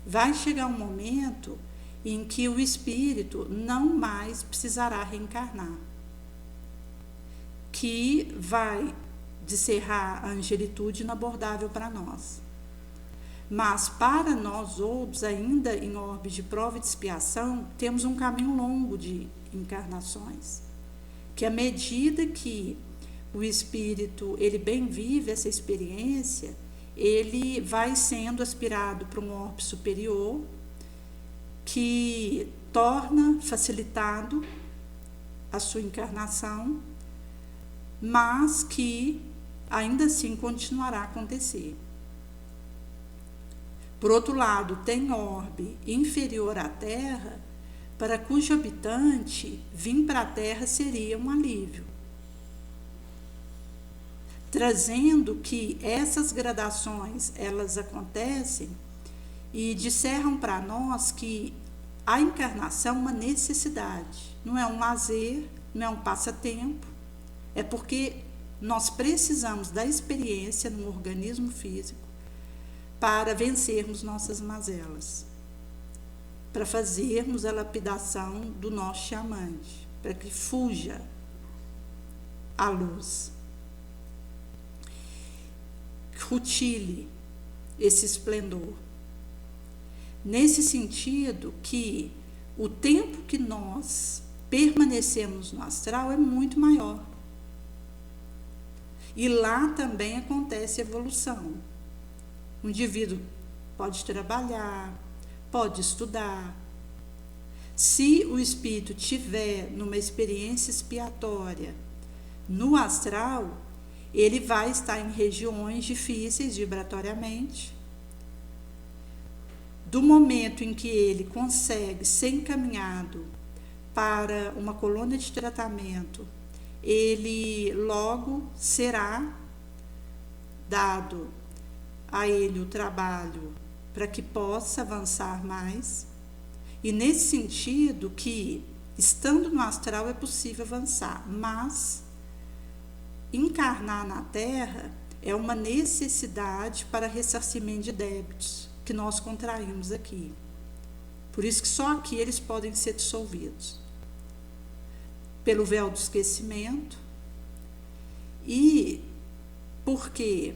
Vai chegar um momento em que o espírito não mais precisará reencarnar, que vai descerrar a angelitude inabordável para nós. Mas para nós outros, ainda em orbe de prova e de expiação, temos um caminho longo de encarnações, que à medida que o espírito ele bem vive essa experiência, ele vai sendo aspirado para um orbe superior, que torna facilitado a sua encarnação, mas que ainda assim continuará a acontecer. Por outro lado, tem orbe inferior à Terra, para cujo habitante vir para a Terra seria um alívio, trazendo que essas gradações elas acontecem e disseram para nós que a encarnação é uma necessidade, não é um lazer, não é um passatempo, é porque nós precisamos da experiência no organismo físico para vencermos nossas mazelas, para fazermos a lapidação do nosso chamante, para que fuja a luz, rutile esse esplendor. Nesse sentido que o tempo que nós permanecemos no astral é muito maior. E lá também acontece evolução. O indivíduo pode trabalhar, pode estudar. Se o espírito tiver numa experiência expiatória no astral, ele vai estar em regiões difíceis vibratoriamente. Do momento em que ele consegue ser encaminhado para uma colônia de tratamento, ele logo será dado a ele o trabalho para que possa avançar mais. E nesse sentido que, estando no astral, é possível avançar, mas encarnar na Terra é uma necessidade para ressarcimento de débitos que nós contraímos aqui. Por isso que só aqui eles podem ser dissolvidos pelo véu do esquecimento, e porque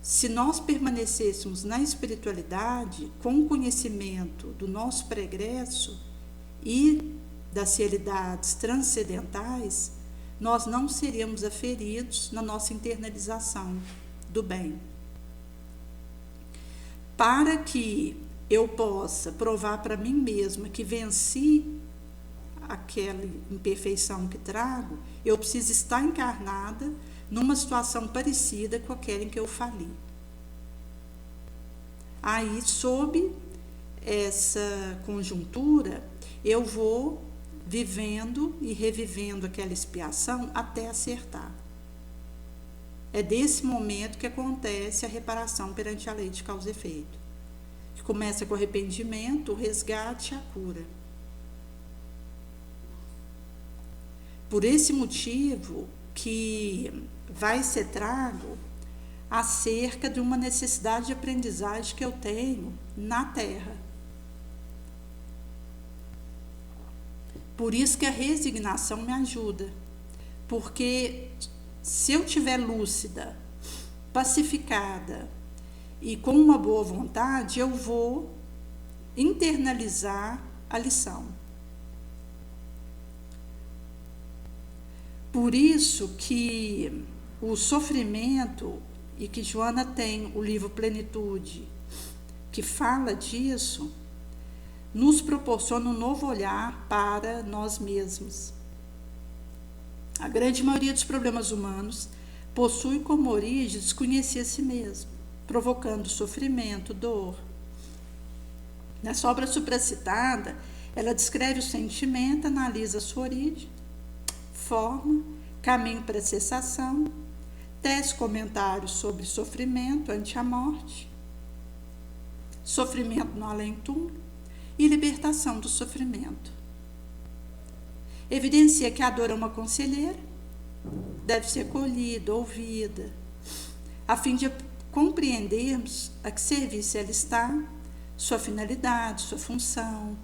se nós permanecêssemos na espiritualidade com o conhecimento do nosso pregresso e das realidades transcendentais, nós não seríamos aferidos na nossa internalização do bem. Para que eu possa provar para mim mesma que venci aquela imperfeição que trago, eu preciso estar encarnada numa situação parecida com aquela em que eu fali. Aí, sob essa conjuntura, eu vou vivendo e revivendo aquela expiação até acertar. É desse momento que acontece a reparação perante a lei de causa e efeito, que começa com o arrependimento, o resgate e a cura. Por esse motivo que vai ser trago acerca de uma necessidade de aprendizagem que eu tenho na Terra. Por isso que a resignação me ajuda, porque se eu estiver lúcida, pacificada e com uma boa vontade, eu vou internalizar a lição. Por isso que o sofrimento, e que Joana tem o livro Plenitude, que fala disso, nos proporciona um novo olhar para nós mesmos. A grande maioria dos problemas humanos possui como origem desconhecer a si mesmo, provocando sofrimento, dor. Nessa obra supracitada, ela descreve o sentimento, analisa sua origem, forma, caminho para a cessação, tece comentários sobre sofrimento ante a morte, sofrimento no além-túmulo e libertação do sofrimento. Evidencia que a dor é uma conselheira, deve ser acolhida, ouvida, a fim de compreendermos a que serviço ela está, sua finalidade, sua função.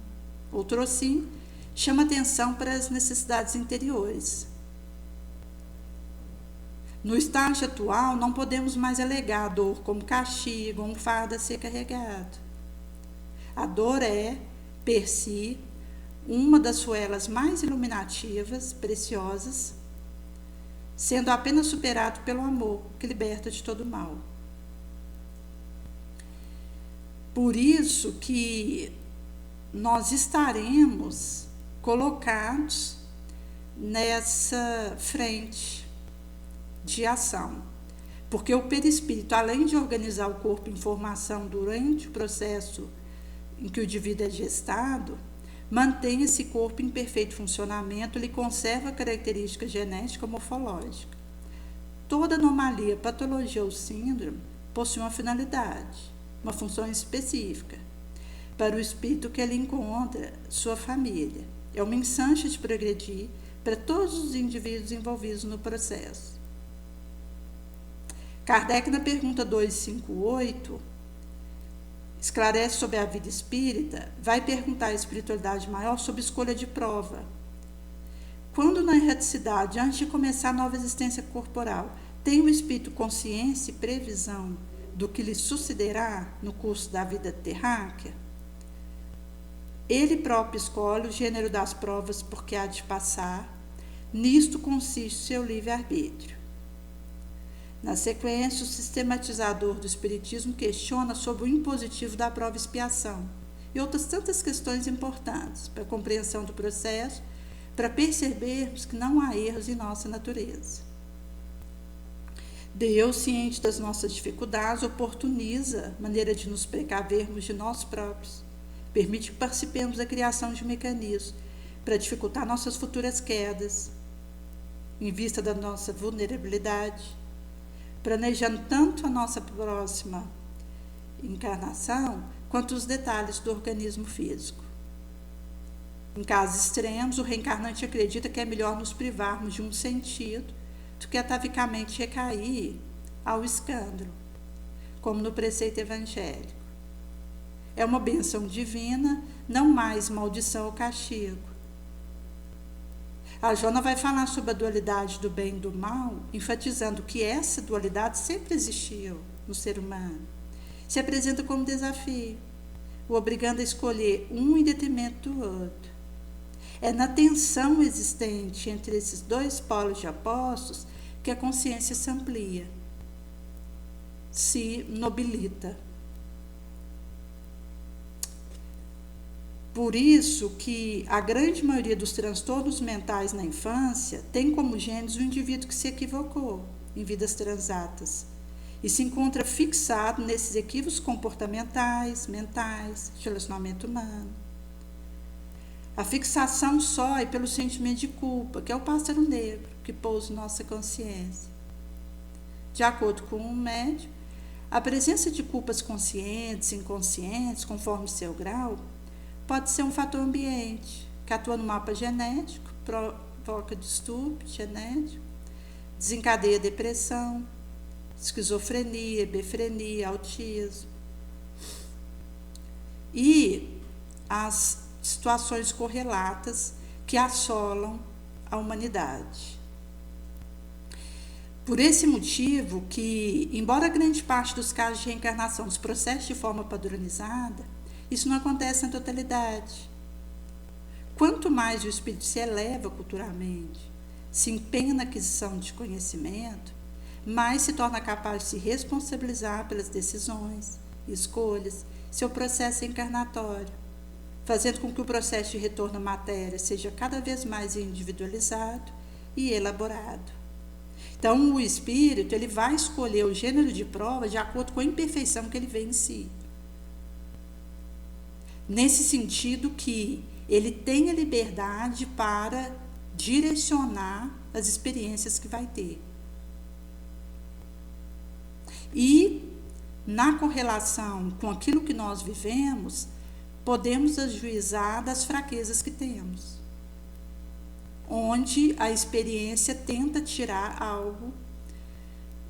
Outro assim, chama atenção para as necessidades interiores. No estágio atual, não podemos mais alegar a dor como castigo ou um fardo a ser carregado. A dor é, per si, uma das suelas mais iluminativas, preciosas, sendo apenas superado pelo amor, que liberta de todo mal. Por isso que nós estaremos colocados nessa frente de ação. Porque o perispírito, além de organizar o corpo em formação durante o processo em que o indivíduo é gestado, mantém esse corpo em perfeito funcionamento, lhe conserva a característica genética morfológica. Toda anomalia, patologia ou síndrome possui uma finalidade, uma função específica. Para o espírito que ele encontra, sua família. É uma ensanche de progredir para todos os indivíduos envolvidos no processo. Kardec, na pergunta 258, esclarece sobre a vida espírita, vai perguntar à espiritualidade maior sobre escolha de prova. Quando na erraticidade, antes de começar a nova existência corporal, tem o espírito consciência e previsão do que lhe sucederá no curso da vida terráquea, ele próprio escolhe o gênero das provas porque há de passar, nisto consiste seu livre-arbítrio. Na sequência, o sistematizador do Espiritismo questiona sobre o impositivo da prova e expiação e outras tantas questões importantes para a compreensão do processo, para percebermos que não há erros em nossa natureza. Deus, ciente das nossas dificuldades, oportuniza a maneira de nos precavermos de nós próprios, permite que participemos da criação de mecanismos para dificultar nossas futuras quedas, em vista da nossa vulnerabilidade, planejando tanto a nossa próxima encarnação, quanto os detalhes do organismo físico. Em casos extremos, o reencarnante acredita que é melhor nos privarmos de um sentido do que atavicamente recair ao escândalo, como no preceito evangélico. É uma bênção divina, não mais maldição ou castigo. A Joana vai falar sobre a dualidade do bem e do mal, enfatizando que essa dualidade sempre existiu no ser humano. Se apresenta como desafio, o obrigando a escolher um em detrimento do outro. É na tensão existente entre esses dois polos de opostos que a consciência se amplia, se nobilita. Por isso que a grande maioria dos transtornos mentais na infância tem como gênese o indivíduo que se equivocou em vidas transatas e se encontra fixado nesses equívocos comportamentais, mentais, de relacionamento humano. A fixação só é pelo sentimento de culpa, que é o pássaro negro que pousa em nossa consciência. De acordo com o médium, a presença de culpas conscientes e inconscientes, conforme seu grau, pode ser um fator ambiente, que atua no mapa genético, provoca distúrbio genético, desencadeia depressão, esquizofrenia, hebefrenia, autismo. E as situações correlatas que assolam a humanidade. Por esse motivo que, embora grande parte dos casos de reencarnação se processe de forma padronizada, isso não acontece na totalidade. Quanto mais o espírito se eleva culturalmente, se empenha na aquisição de conhecimento, mais se torna capaz de se responsabilizar pelas decisões e escolhas, seu processo encarnatório, fazendo com que o processo de retorno à matéria seja cada vez mais individualizado e elaborado. Então, o espírito ele vai escolher o gênero de prova de acordo com a imperfeição que ele vê em si. Nesse sentido que ele tem a liberdade para direcionar as experiências que vai ter. E, na correlação com aquilo que nós vivemos, podemos ajuizar das fraquezas que temos, onde a experiência tenta tirar algo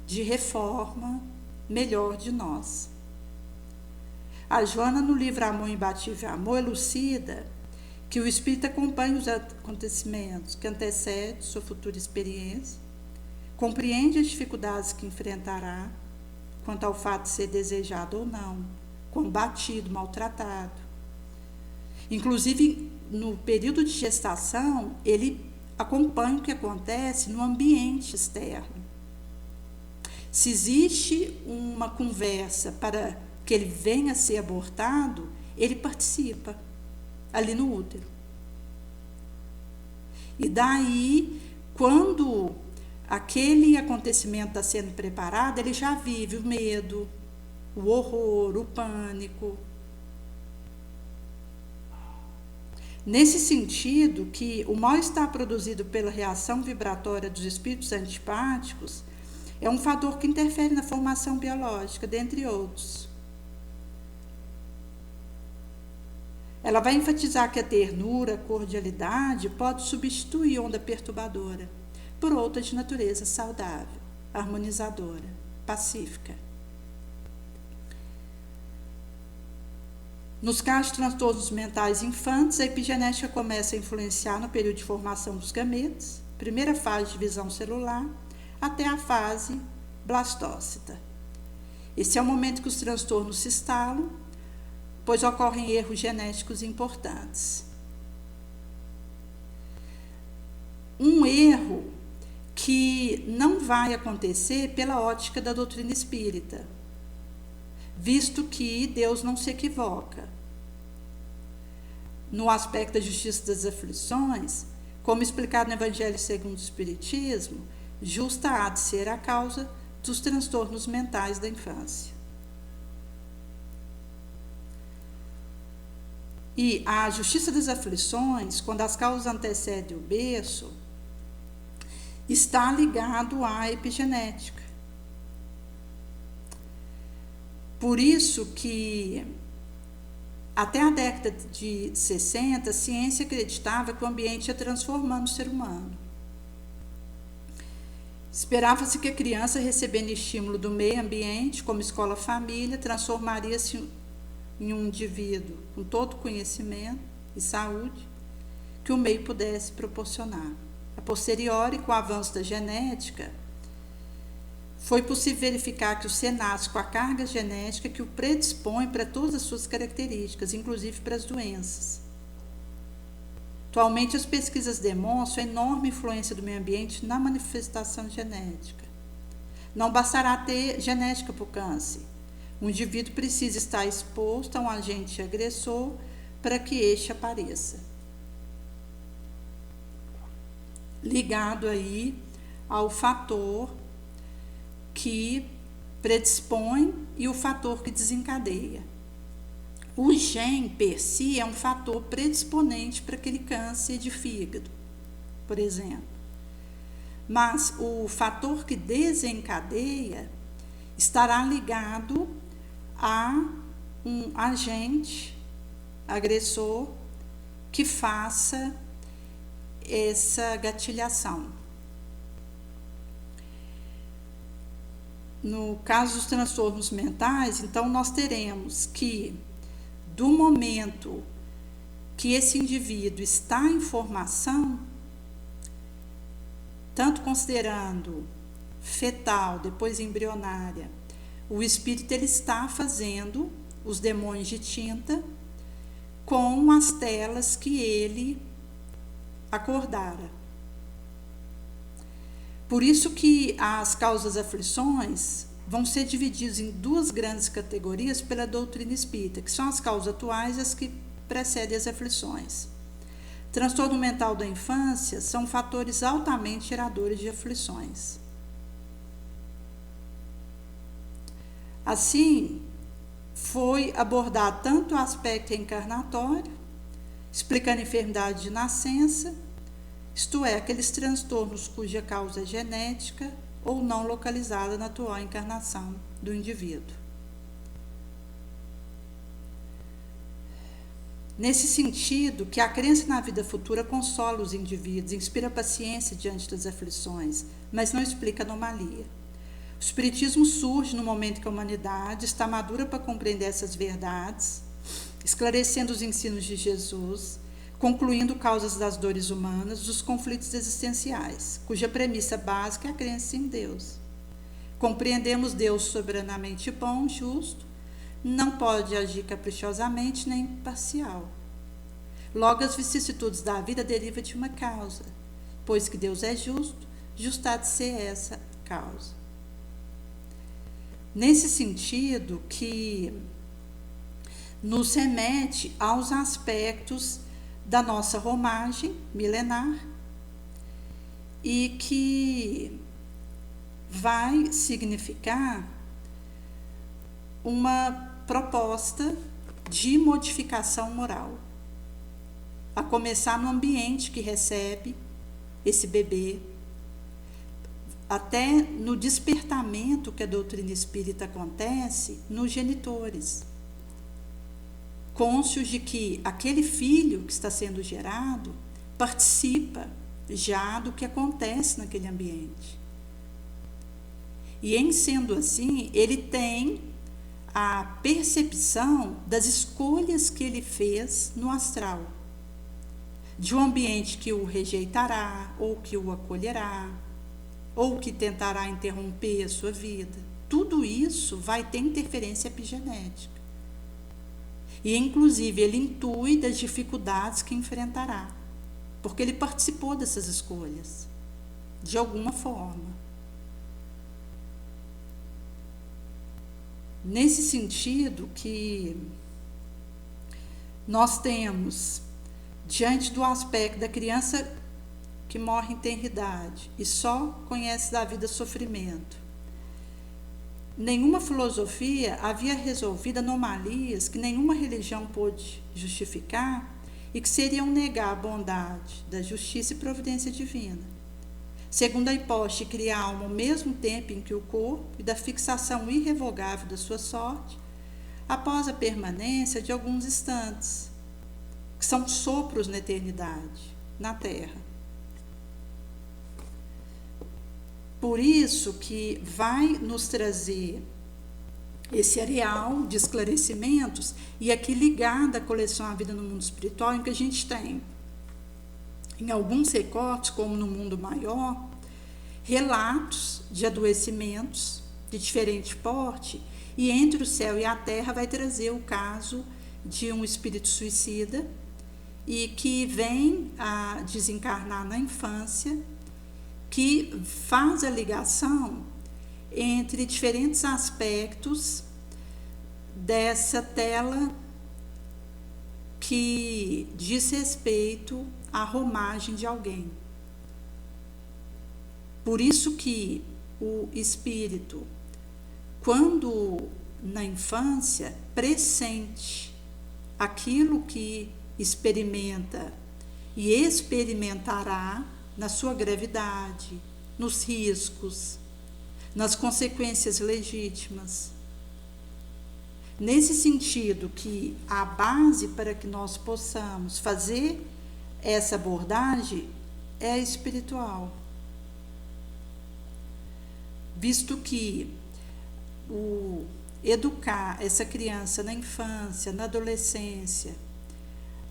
de reforma melhor de nós. A Joana, no livro Amor Imbatível Amor, elucida que o espírito acompanha os acontecimentos que antecedem sua futura experiência, compreende as dificuldades que enfrentará quanto ao fato de ser desejado ou não, combatido, maltratado. Inclusive, no período de gestação, ele acompanha o que acontece no ambiente externo. Se existe uma conversa para que ele venha a ser abortado, ele participa ali no útero. E daí, quando aquele acontecimento está sendo preparado, ele já vive o medo, o horror, o pânico. Nesse sentido, que o mal-estar produzido pela reação vibratória dos espíritos antipáticos é um fator que interfere na formação biológica, dentre outros. Ela vai enfatizar que a ternura, a cordialidade pode substituir onda perturbadora por outra de natureza saudável, harmonizadora, pacífica. Nos casos de transtornos mentais infantes, a epigenética começa a influenciar no período de formação dos gametas, primeira fase de divisão celular, até a fase blastócita. Esse é o momento que os transtornos se instalam, pois ocorrem erros genéticos importantes. Um erro que não vai acontecer pela ótica da doutrina espírita, visto que Deus não se equivoca. No aspecto da justiça das aflições, como explicado no Evangelho segundo o Espiritismo, justa há de ser a causa dos transtornos mentais da infância. E a justiça das aflições, quando as causas antecedem o berço, está ligado à epigenética. Por isso que até a década de 60, a ciência acreditava que o ambiente ia transformando o ser humano. Esperava-se que a criança, recebendo estímulo do meio ambiente, como escola-família, transformaria-se em um indivíduo com todo o conhecimento e saúde que o meio pudesse proporcionar. A posteriori, com o avanço da genética, foi possível verificar que o ser nasce com a carga genética que o predispõe para todas as suas características, inclusive para as doenças. Atualmente, as pesquisas demonstram a enorme influência do meio ambiente na manifestação genética. Não bastará ter genética para o câncer. O indivíduo precisa estar exposto a um agente agressor para que este apareça. Ligado aí ao fator que predispõe e o fator que desencadeia. O gene per si é um fator predisponente para aquele câncer de fígado, por exemplo. Mas o fator que desencadeia estará ligado a um agente agressor que faça essa gatilhação. No caso dos transtornos mentais, então nós teremos que, do momento que esse indivíduo está em formação, tanto considerando fetal, depois embrionária, o espírito ele está fazendo os demônios de tinta com as telas que ele acordara. Por isso que as causas aflições vão ser divididas em duas grandes categorias pela doutrina espírita, que são as causas atuais e as que precedem as aflições. Transtorno mental da infância são fatores altamente geradores de aflições. Assim, foi abordado tanto o aspecto reencarnatório, explicando a enfermidade de nascença, isto é, aqueles transtornos cuja causa é genética ou não localizada na atual encarnação do indivíduo. Nesse sentido, que a crença na vida futura consola os indivíduos, inspira paciência diante das aflições, mas não explica anomalia. O Espiritismo surge no momento que a humanidade está madura para compreender essas verdades, esclarecendo os ensinos de Jesus, concluindo causas das dores humanas, dos conflitos existenciais, cuja premissa básica é a crença em Deus. Compreendemos Deus soberanamente bom, justo, não pode agir caprichosamente nem parcial. Logo, as vicissitudes da vida derivam de uma causa, pois que Deus é justo, justa há de ser essa causa. Nesse sentido que nos remete aos aspectos da nossa romagem milenar e que vai significar uma proposta de modificação moral, a começar no ambiente que recebe esse bebê, até no despertamento que a doutrina espírita acontece nos genitores, cônscios de que aquele filho que está sendo gerado participa já do que acontece naquele ambiente. E em sendo assim, ele tem a percepção das escolhas que ele fez no astral, de um ambiente que o rejeitará, ou que o acolherá, ou que tentará interromper a sua vida. Tudo isso vai ter interferência epigenética. E, inclusive, ele intui das dificuldades que enfrentará, porque ele participou dessas escolhas, de alguma forma. Nesse sentido que nós temos, diante do aspecto da criança que morre em tenridade e só conhece da vida sofrimento, nenhuma filosofia havia resolvido anomalias que nenhuma religião pôde justificar e que seriam negar a bondade da justiça e providência divina. Segundo a hipótese de criar a alma ao mesmo tempo em que o corpo e da fixação irrevogável da sua sorte, após a permanência de alguns instantes, que são sopros na eternidade, na Terra. Por isso que vai nos trazer esse areal de esclarecimentos, e aqui ligado à coleção A Vida no Mundo Espiritual, em que a gente tem, em alguns recortes, como no mundo maior, relatos de adoecimentos de diferente porte, e entre o céu e a terra vai trazer o caso de um espírito suicida e que vem a desencarnar na infância, que faz a ligação entre diferentes aspectos dessa tela que diz respeito à romagem de alguém. Por isso que o espírito, quando na infância, pressente aquilo que experimenta e experimentará na sua gravidade, nos riscos, nas consequências legítimas. Nesse sentido que a base para que nós possamos fazer essa abordagem é espiritual. Visto que o educar essa criança na infância, na adolescência,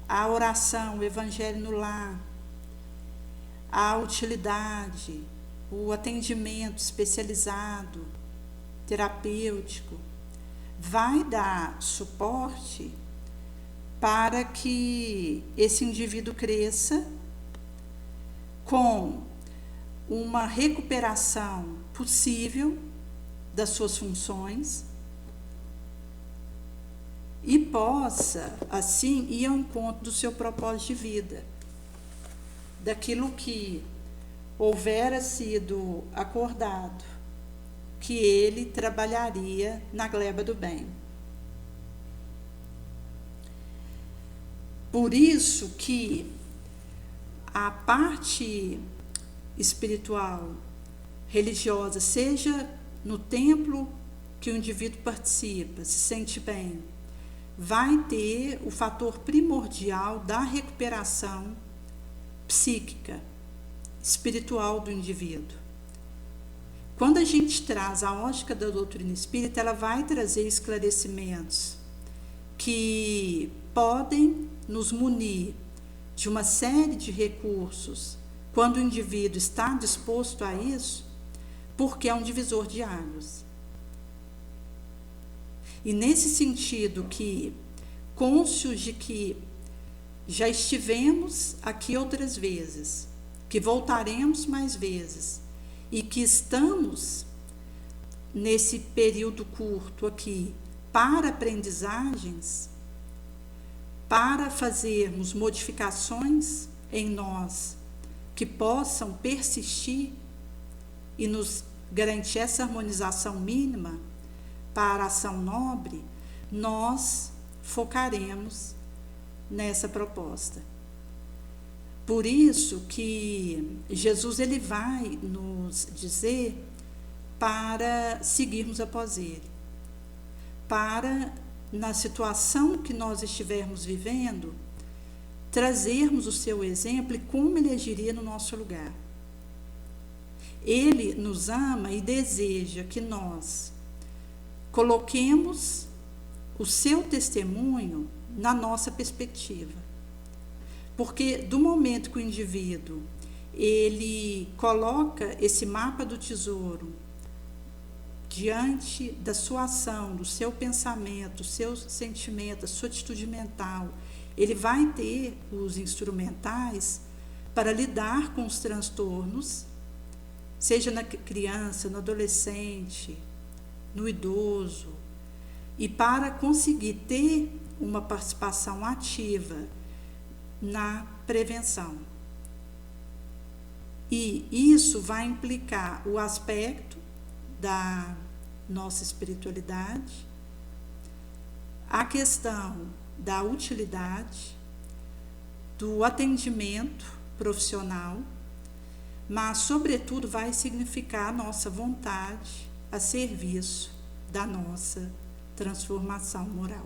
a oração, o evangelho no lar, a utilidade, o atendimento especializado, terapêutico, vai dar suporte para que esse indivíduo cresça com uma recuperação possível das suas funções e possa, assim, ir ao encontro do seu propósito de vida, daquilo que houvera sido acordado, que ele trabalharia na gleba do bem. Por isso que a parte espiritual, religiosa, seja no templo que o indivíduo participa, se sente bem, vai ter o fator primordial da recuperação psíquica, espiritual do indivíduo. Quando a gente traz a ótica da doutrina espírita, ela vai trazer esclarecimentos que podem nos munir de uma série de recursos quando o indivíduo está disposto a isso, porque é um divisor de águas. E nesse sentido que, cônscios de que já estivemos aqui outras vezes, que voltaremos mais vezes, e que estamos nesse período curto aqui para aprendizagens, para fazermos modificações em nós que possam persistir e nos garantir essa harmonização mínima para a ação nobre, nós focaremos nessa proposta. Por isso que Jesus ele vai nos dizer para seguirmos após ele, para, na situação que nós estivermos vivendo, trazermos o seu exemplo e como ele agiria no nosso lugar. Ele nos ama e deseja que nós coloquemos o seu testemunho na nossa perspectiva. Porque do momento que o indivíduo ele coloca esse mapa do tesouro diante da sua ação, do seu pensamento, do seu sentimento, da sua atitude mental, ele vai ter os instrumentais para lidar com os transtornos, seja na criança, no adolescente, no idoso, e para conseguir ter uma participação ativa na prevenção. E isso vai implicar o aspecto da nossa espiritualidade, a questão da utilidade, do atendimento profissional, mas, sobretudo, vai significar a nossa vontade a serviço da nossa transformação moral.